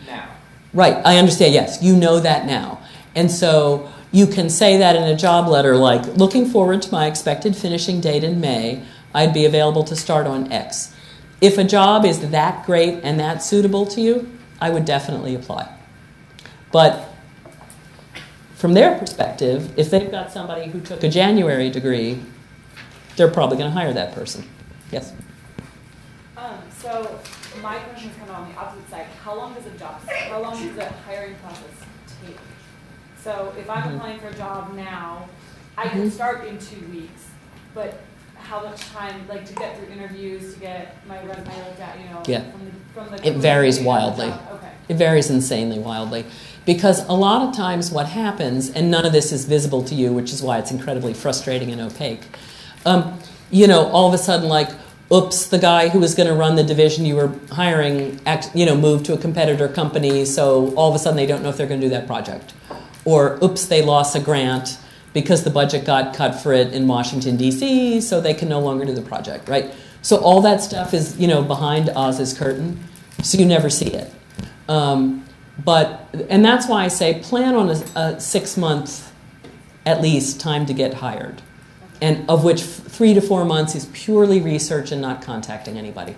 Now. Right, I understand, yes. You know that now. And so you can say that in a job letter, like, looking forward to my expected finishing date in May, I'd be available to start on X. If a job is that great and that suitable to you, I would definitely apply. But from their perspective, if they've got somebody who took a January degree, they're probably going to hire that person. Yes? So my question is kind of on the opposite side. How long does a hiring process take? So if I'm applying for a job now, I can start in 2 weeks, but how much time, like, to get through interviews, to get my resume looked at, Yeah. from the It varies wildly. Okay. It varies insanely wildly. Because a lot of times what happens, and none of this is visible to you, which is why it's incredibly frustrating and opaque, all of a sudden, like, oops, the guy who was going to run the division you were hiring, moved to a competitor company, so all of a sudden they don't know if they're going to do that project. Or, oops, they lost a grant because the budget got cut for it in Washington, D.C., so they can no longer do the project, right? So all that stuff is, behind Oz's curtain, so you never see it. And that's why I say plan on a 6 month, at least, time to get hired. And of which 3 to 4 months is purely research and not contacting anybody.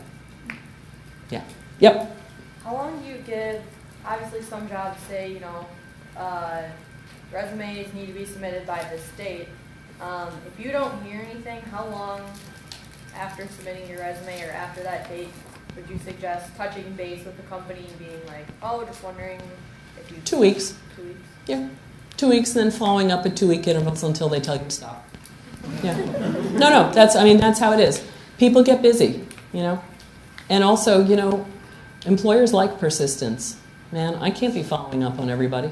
Yeah. Yep. How long do you give, obviously some jobs say, resumes need to be submitted by this date. If you don't hear anything, how long after submitting your resume or after that date would you suggest touching base with the company and being like, oh, just wondering if you... 2 weeks. 2 weeks? Yeah. 2 weeks, and then following up at 2 week intervals until they tell you to stop. Yeah. No, that's how it is. People get busy, And also, employers like persistence. Man, I can't be following up on everybody.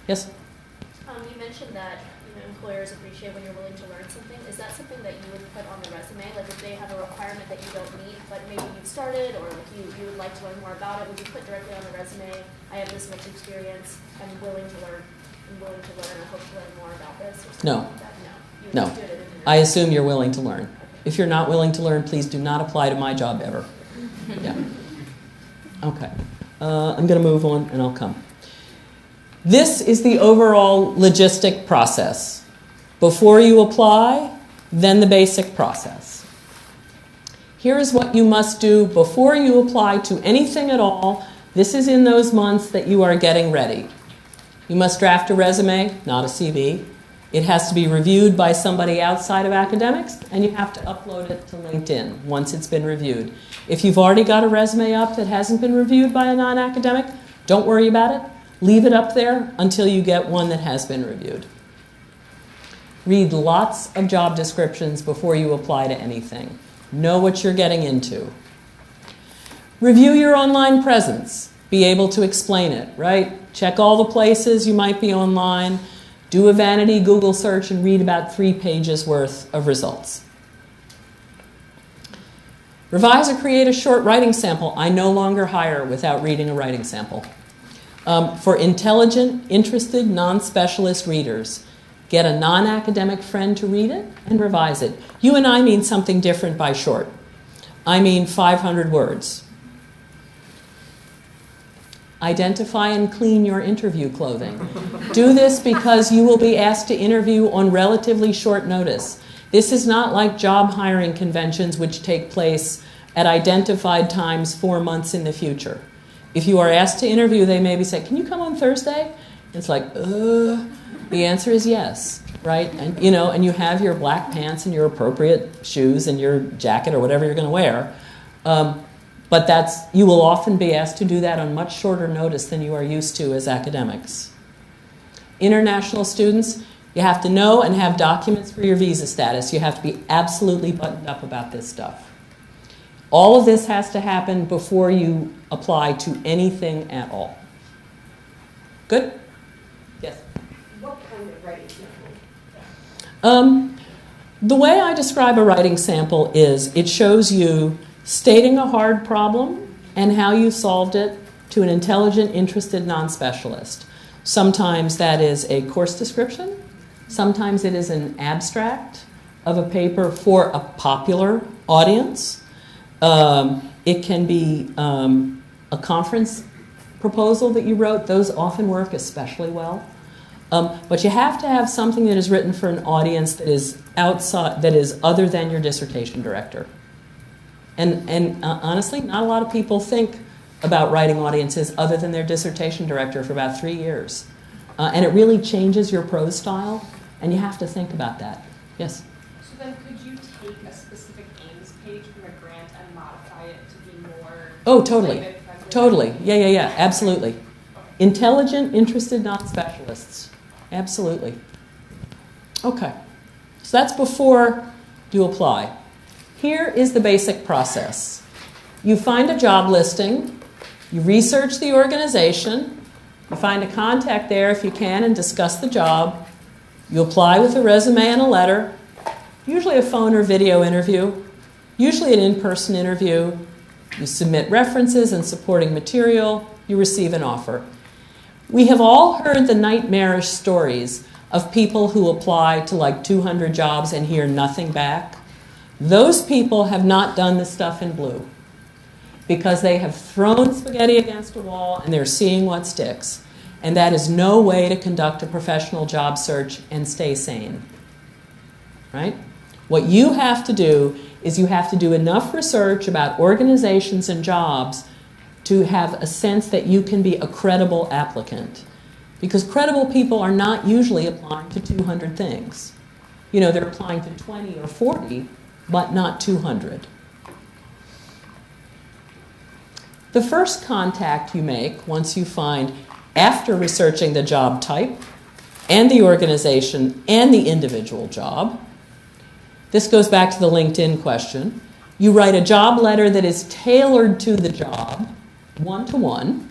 Yes? You mentioned that employers appreciate when you're willing to learn something. Is that something that you would put on the resume? Like if they have a requirement that you don't meet, but maybe you've started, or like you would like to learn more about it, would you put directly on the resume, I have this much experience, I'm willing to learn, I hope to learn more about this? Or something No. Like that? No. Just do it in the I assume you're willing to learn. If you're not willing to learn, please do not apply to my job ever. Yeah. Okay. I'm going to move on, and I'll come. This is the overall logistic process. Before you apply, then the basic process. Here is what you must do before you apply to anything at all. This is in those months that you are getting ready. You must draft a resume, not a CV. It has to be reviewed by somebody outside of academics, and you have to upload it to LinkedIn once it's been reviewed. If you've already got a resume up that hasn't been reviewed by a non-academic, don't worry about it. Leave it up there until you get one that has been reviewed. Read lots of job descriptions before you apply to anything. Know what you're getting into. Review your online presence. Be able to explain it, right? Check all the places you might be online. Do a vanity Google search and read about 3 pages worth of results. Revise or create a short writing sample. I no longer hire without reading a writing sample. For intelligent, interested, non-specialist readers, get a non-academic friend to read it and revise it. You and I mean something different by short. I mean 500 words. Identify and clean your interview clothing. Do this because you will be asked to interview on relatively short notice. This is not like job hiring conventions which take place at identified times 4 months in the future. If you are asked to interview, they maybe say, can you come on Thursday? It's like, The answer is yes, right? And and you have your black pants and your appropriate shoes and your jacket or whatever you're going to wear. But you will often be asked to do that on much shorter notice than you are used to as academics. International students, you have to know and have documents for your visa status. You have to be absolutely buttoned up about this stuff. All of this has to happen before you apply to anything at all. Good? Yes? What kind of writing sample? The way I describe a writing sample is it shows you stating a hard problem and how you solved it to an intelligent, interested non-specialist. Sometimes that is a course description. Sometimes it is an abstract of a paper for a popular audience. It can be a conference proposal that you wrote. Those often work especially well. But you have to have something that is written for an audience that is outside, that is other than your dissertation director. And honestly, not a lot of people think about writing audiences other than their dissertation director for about 3 years. And it really changes your prose style, and you have to think about that. Yes? So then could you take a specific aims page from a grant and modify it to be more... Oh, totally. Totally. Yeah, absolutely. Intelligent, interested non-specialists. Absolutely. Okay. So that's before you apply. Here is the basic process. You find a job listing, you research the organization, you find a contact there if you can and discuss the job, you apply with a resume and a letter, usually a phone or video interview, usually an in-person interview, you submit references and supporting material, you receive an offer. We have all heard the nightmarish stories of people who apply to like 200 jobs and hear nothing back. Those people have not done the stuff in blue because they have thrown spaghetti against a wall and they're seeing what sticks. And that is no way to conduct a professional job search and stay sane. Right? What you have to do is you have to do enough research about organizations and jobs to have a sense that you can be a credible applicant. Because credible people are not usually applying to 200 things. They're applying to 20 or 40, but not 200. The first contact you make once you find, after researching the job type and the organization and the individual job, this goes back to the LinkedIn question, you write a job letter that is tailored to the job, one-to-one.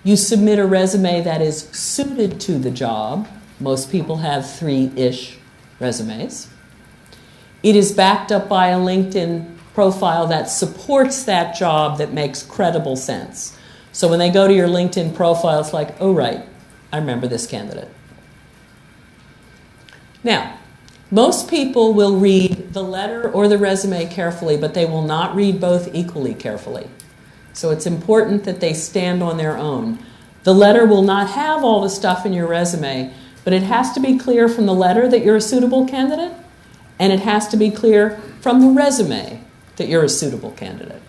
You submit a resume that is suited to the job. Most people have 3-ish resumes. It is backed up by a LinkedIn profile that supports that job, that makes credible sense. So when they go to your LinkedIn profile, it's like, oh, right, I remember this candidate. Now, most people will read the letter or the resume carefully, but they will not read both equally carefully. So it's important that they stand on their own. The letter will not have all the stuff in your resume, but it has to be clear from the letter that you're a suitable candidate, and it has to be clear from the resume that you're a suitable candidate.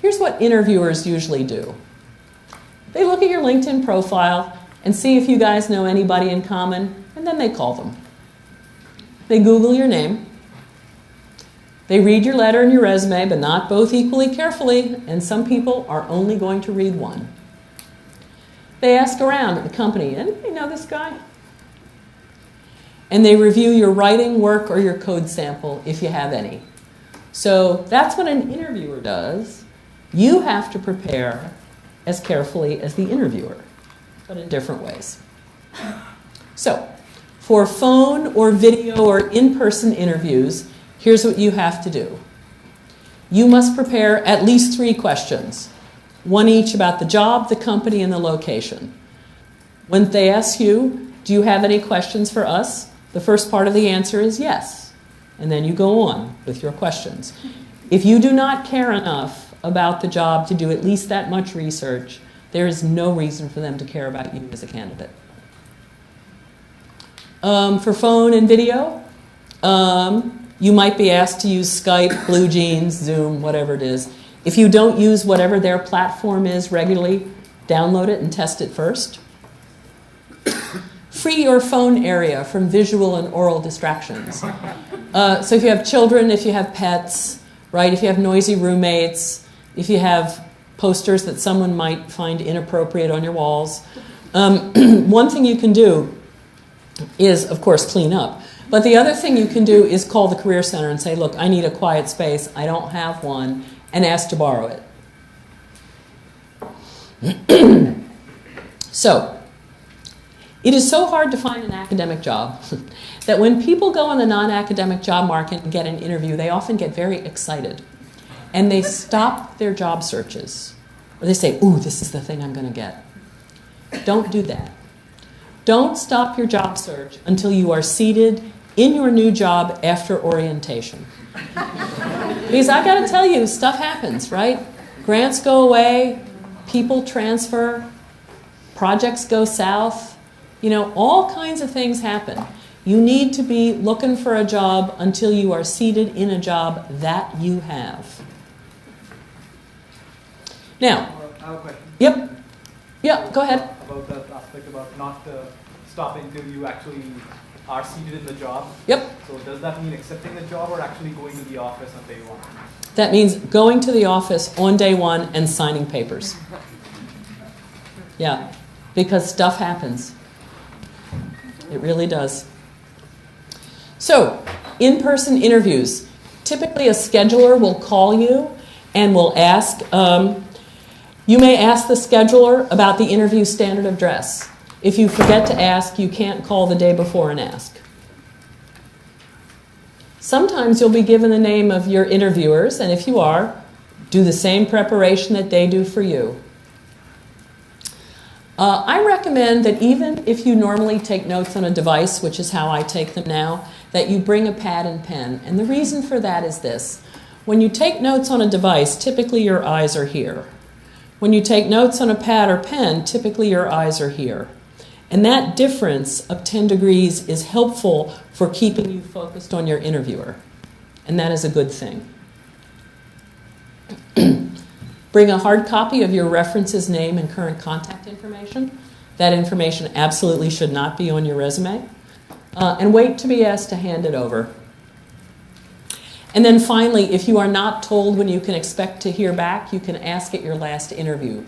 Here's what interviewers usually do. They look at your LinkedIn profile and see if you guys know anybody in common, and then they call them. They Google your name. They read your letter and your resume, but not both equally carefully, and some people are only going to read one. They ask around at the company, anybody know this guy? And they review your writing, work, or your code sample, if you have any. So that's what an interviewer does. You have to prepare as carefully as the interviewer, but in different ways. So For phone or video or in-person interviews, here's what you have to do. You must prepare at least 3 questions, one each about the job, the company, and the location. When they ask you, do you have any questions for us? The first part of the answer is yes. And then you go on with your questions. If you do not care enough about the job to do at least that much research, there is no reason for them to care about you as a candidate. For phone and video, you might be asked to use Skype, Blue Jeans, Zoom, whatever it is. If you don't use whatever their platform is regularly, download it and test it first. Free your phone area from visual and oral distractions. So if you have children, if you have pets, right? If you have noisy roommates, if you have posters that someone might find inappropriate on your walls, one thing you can do is, of course, clean up. But the other thing you can do is call the Career Center and say, look, I need a quiet space, I don't have one, and ask to borrow it. So, it is so hard to find an academic job that when people go on the non-academic job market and get an interview, they often get very excited. And they stop their job searches. Or they say, ooh, this is the thing I'm going to get. Don't do that. Don't stop your job search until you are seated in your new job after orientation. Because I got to tell you, stuff happens, right? Grants go away, people transfer, projects go south. You know, all kinds of things happen. You need to be looking for a job until you are seated in a job that you have. Now, I have a question. Yep. Yeah, go ahead. About that aspect about not stopping till you actually are seated in the job. Yep. So does that mean accepting the job or actually going to the office on day 1? That means going to the office on day 1 and signing papers. Yeah, because stuff happens. It really does. So, in-person interviews. Typically a scheduler will call you and will ask, you may ask the scheduler about the interview standard of dress. If you forget to ask, you can't call the day before and ask. Sometimes you'll be given the name of your interviewers, and if you are, do the same preparation that they do for you. I recommend that even if you normally take notes on a device, which is how I take them now, that you bring a pad and pen. And the reason for that is this. When you take notes on a device, typically your eyes are here. When you take notes on a pad or pen, typically your eyes are here. And that difference of 10 degrees is helpful for keeping you focused on your interviewer. And that is a good thing. Bring a hard copy of your reference's name and current contact information. That information absolutely should not be on your resume. And wait to be asked to hand it over. And then finally, if you are not told when you can expect to hear back, you can ask at your last interview.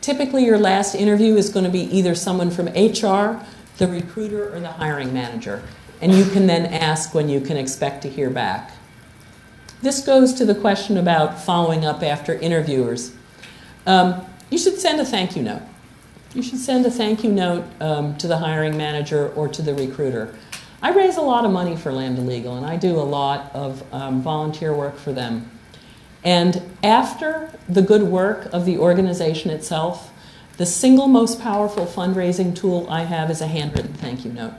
Typically, your last interview is going to be either someone from HR, the recruiter, or the hiring manager. And you can then ask when you can expect to hear back. This goes to the question about following up after interviewers. You should send a thank you note. You should send a thank you note to the hiring manager or to the recruiter. I raise a lot of money for Lambda Legal, and I do a lot of volunteer work for them. And after the good work of the organization itself, the single most powerful fundraising tool I have is a handwritten thank you note.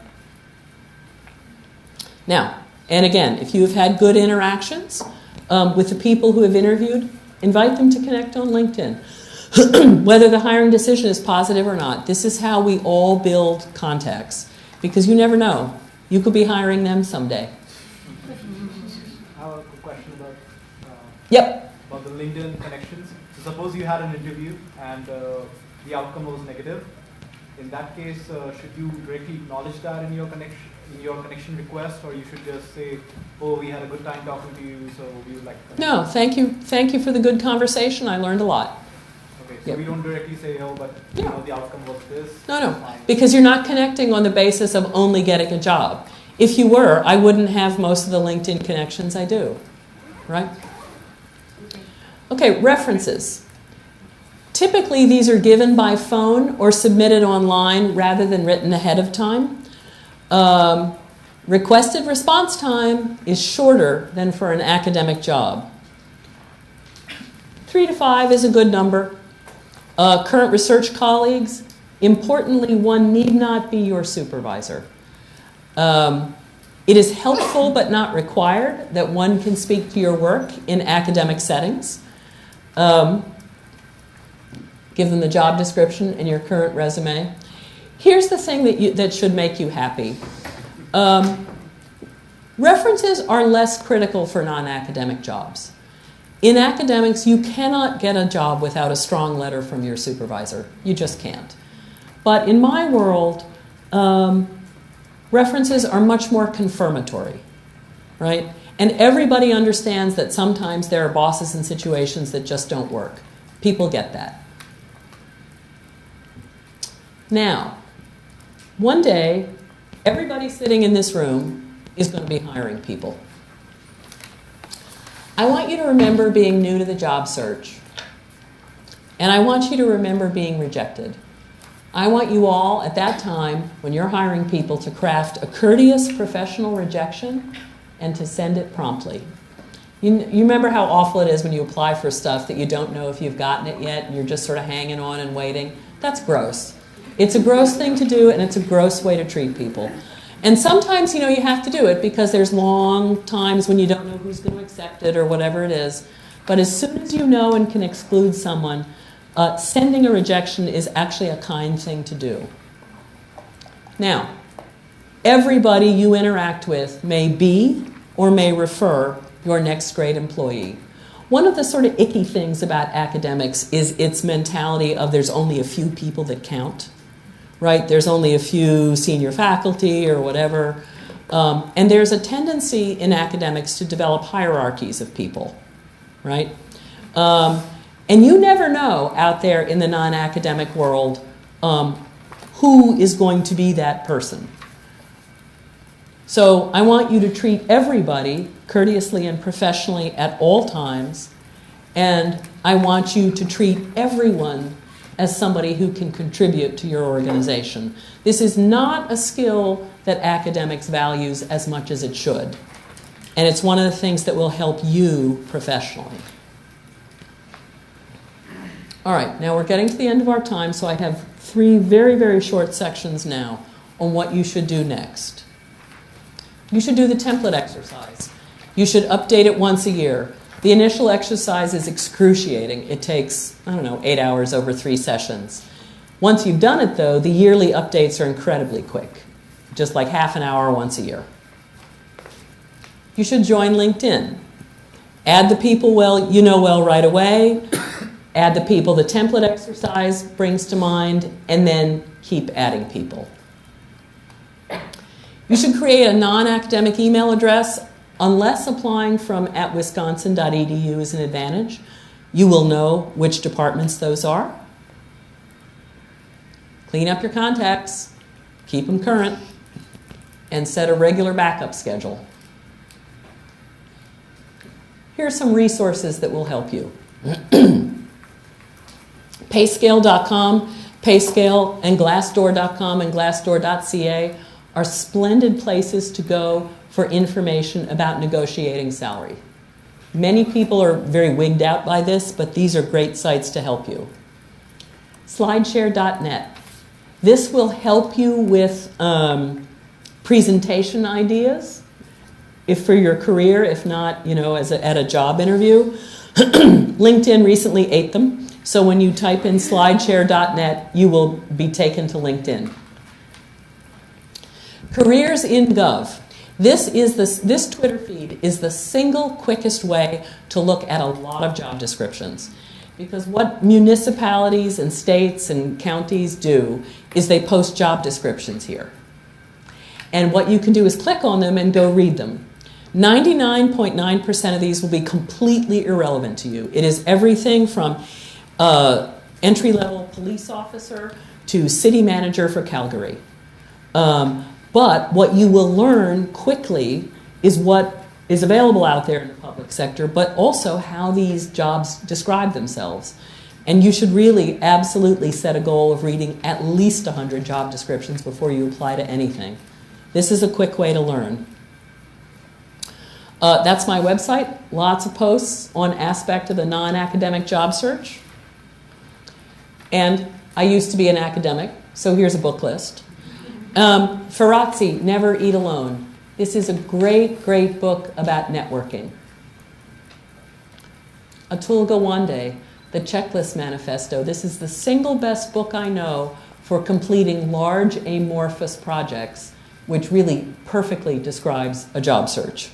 Now, and again, if you have had good interactions with the people who have interviewed, invite them to connect on LinkedIn. Whether the hiring decision is positive or not, this is how we all build contacts. Because you never know. You could be hiring them someday. I have a question about, about the LinkedIn connections. So suppose you had an interview and the outcome was negative. In that case, should you directly acknowledge that in your connection request, or you should just say, oh, we had a good time talking to you, so we would like to connect? No, thank you. Thank you for the good conversation. I learned a lot. Okay, so we don't directly say, oh, but you know, the outcome was this. No, because you're not connecting on the basis of only getting a job. If you were, I wouldn't have most of the LinkedIn connections I do, right? Okay, references. Typically, these are given by phone or submitted online rather than written ahead of time. Requested response time is shorter than for an academic job. 3 to 5 is a good number. Current research colleagues, importantly, one need not be your supervisor. It is helpful but not required that one can speak to your work in academic settings. Give them the job description and your current resume. Here's the thing that should make you happy. References are less critical for non-academic jobs. In academics, you cannot get a job without a strong letter from your supervisor. You just can't. But in my world, references are much more confirmatory, right? And everybody understands that sometimes there are bosses in situations that just don't work. People get that. Now, one day, everybody sitting in this room is going to be hiring people. I want you to remember being new to the job search. And I want you to remember being rejected. I want you all, at that time, when you're hiring people, to craft a courteous professional rejection and to send it promptly. You remember how awful it is when you apply for stuff that you don't know if you've gotten it yet and you're just sort of hanging on and waiting? That's gross. It's a gross thing to do, and it's a gross way to treat people. And sometimes, you have to do it because there's long times when you don't know who's going to accept it or whatever it is. But as soon as you know and can exclude someone, sending a rejection is actually a kind thing to do. Now, everybody you interact with may be or may refer your next grade employee. One of the sort of icky things about academics is its mentality of there's only a few people that count, right? There's only a few senior faculty or whatever. And there's a tendency in academics to develop hierarchies of people, right? And you never know out there in the non-academic world who is going to be that person. So I want you to treat everybody courteously and professionally at all times, and I want you to treat everyone as somebody who can contribute to your organization. This is not a skill that academics values as much as it should, and it's one of the things that will help you professionally. All right, now we're getting to the end of our time, so I have 3 very, very short sections now on what you should do next. You should do the template exercise. You should update it once a year. The initial exercise is excruciating. It takes, 8 hours over 3 sessions. Once you've done it, though, the yearly updates are incredibly quick, just like half an hour once a year. You should join LinkedIn. Add the people you know well right away. Add the people the template exercise brings to mind, and then keep adding people. You should create a non-academic email address. Unless applying from @wisconsin.edu is an advantage, you will know which departments those are. Clean up your contacts, keep them current, and set a regular backup schedule. Here are some resources that will help you. Payscale.com, Payscale, and Glassdoor.com and Glassdoor.ca are splendid places to go for information about negotiating salary. Many people are very wigged out by this, but these are great sites to help you. Slideshare.net. This will help you with presentation ideas, if for your career, if not, at a job interview. LinkedIn recently ate them, so when you type in slideshare.net, you will be taken to LinkedIn. Careers in Gov. This Twitter feed is the single quickest way to look at a lot of job descriptions. Because what municipalities and states and counties do is they post job descriptions here. And what you can do is click on them and go read them. 99.9% of these will be completely irrelevant to you. It is everything from entry-level police officer to city manager for Calgary. But what you will learn quickly is what is available out there in the public sector, but also how these jobs describe themselves. And you should really absolutely set a goal of reading at least 100 job descriptions before you apply to anything. This is a quick way to learn. That's my website. Lots of posts on aspect of the non-academic job search. And I used to be an academic, so here's a book list. Ferrazzi, Never Eat Alone. This is a great, great book about networking. Atul Gawande, The Checklist Manifesto. This is the single best book I know for completing large amorphous projects, which really perfectly describes a job search.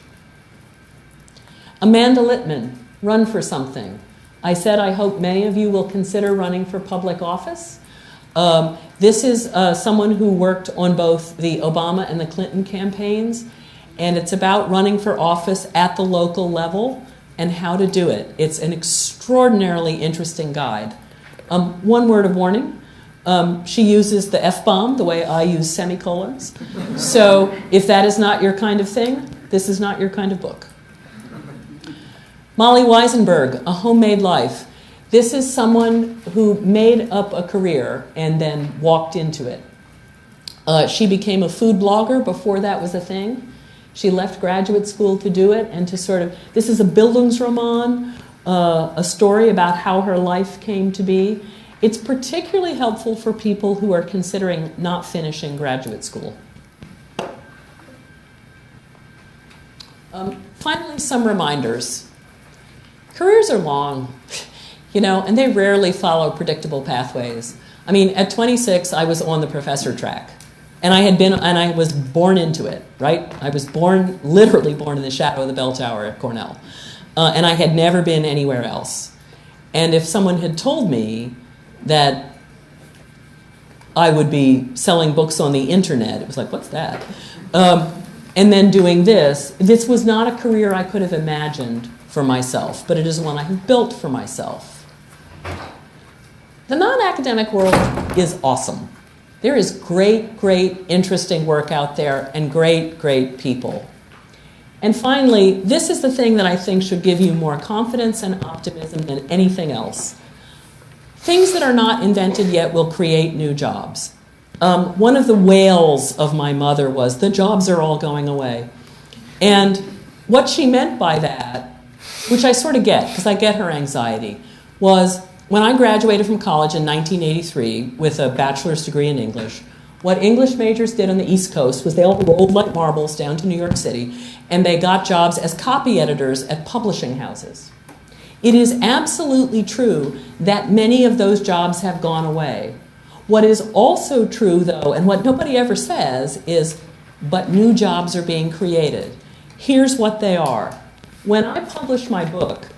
Amanda Littman, Run for Something. I said I hope many of you will consider running for public office. This is someone who worked on both the Obama and the Clinton campaigns, and it's about running for office at the local level and how to do it. It's an extraordinarily interesting guide. One word of warning, she uses the F-bomb the way I use semicolons. So if that is not your kind of thing, this is not your kind of book. Molly Weisenberg, A Homemade Life. This is someone who made up a career and then walked into it. She became a food blogger before that was a thing. She left graduate school to do it and to sort of, this is a Bildungsroman, a story about how her life came to be. It's particularly helpful for people who are considering not finishing graduate school. Finally, some reminders. Careers are long, you know, and they rarely follow predictable pathways. I mean, at 26, I was on the professor track. And I was born into it, right? I was literally born in the shadow of the bell tower at Cornell. And I had never been anywhere else. And if someone had told me that I would be selling books on the internet, it was like, what's that? And then doing this was not a career I could have imagined for myself, but it is one I have built for myself. The non-academic world is awesome. There is great, great, interesting work out there and great, great people. And finally, this is the thing that I think should give you more confidence and optimism than anything else. Things that are not invented yet will create new jobs. One of the wails of my mother was, the jobs are all going away. And what she meant by that, which I sort of get, because I get her anxiety, was when I graduated from college in 1983 with a bachelor's degree in English, what English majors did on the East Coast was they all rolled like marbles down to New York City, and they got jobs as copy editors at publishing houses. It is absolutely true that many of those jobs have gone away. What is also true, though, and what nobody ever says, is, but new jobs are being created. Here's what they are. When I published my book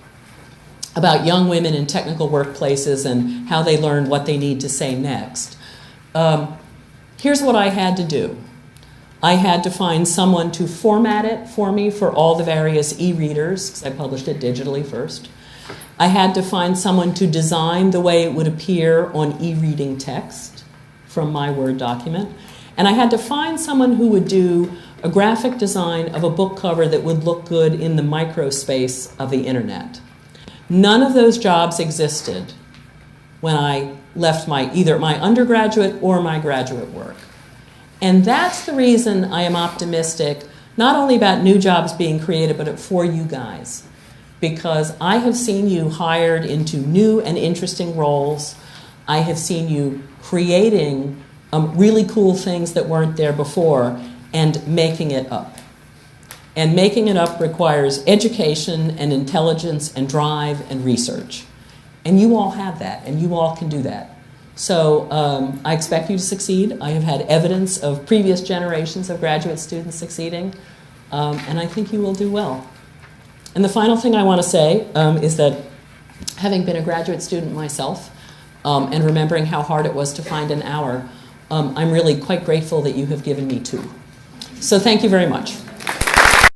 about young women in technical workplaces and how they learn what they need to say next, here's what I had to do. I had to find someone to format it for me for all the various e-readers, because I published it digitally first. I had to find someone to design the way it would appear on e-reading text from my Word document. And I had to find someone who would do a graphic design of a book cover that would look good in the microspace of the internet. None of those jobs existed when I left either my undergraduate or my graduate work. And that's the reason I am optimistic, not only about new jobs being created, but for you guys. Because I have seen you hired into new and interesting roles. I have seen you creating really cool things that weren't there before and making it up. And making it up requires education and intelligence and drive and research. And you all have that, and you all can do that. So I expect you to succeed. I have had evidence of previous generations of graduate students succeeding, and I think you will do well. And the final thing I want to say is that having been a graduate student myself and remembering how hard it was to find an hour, I'm really quite grateful that you have given me 2. So thank you very much.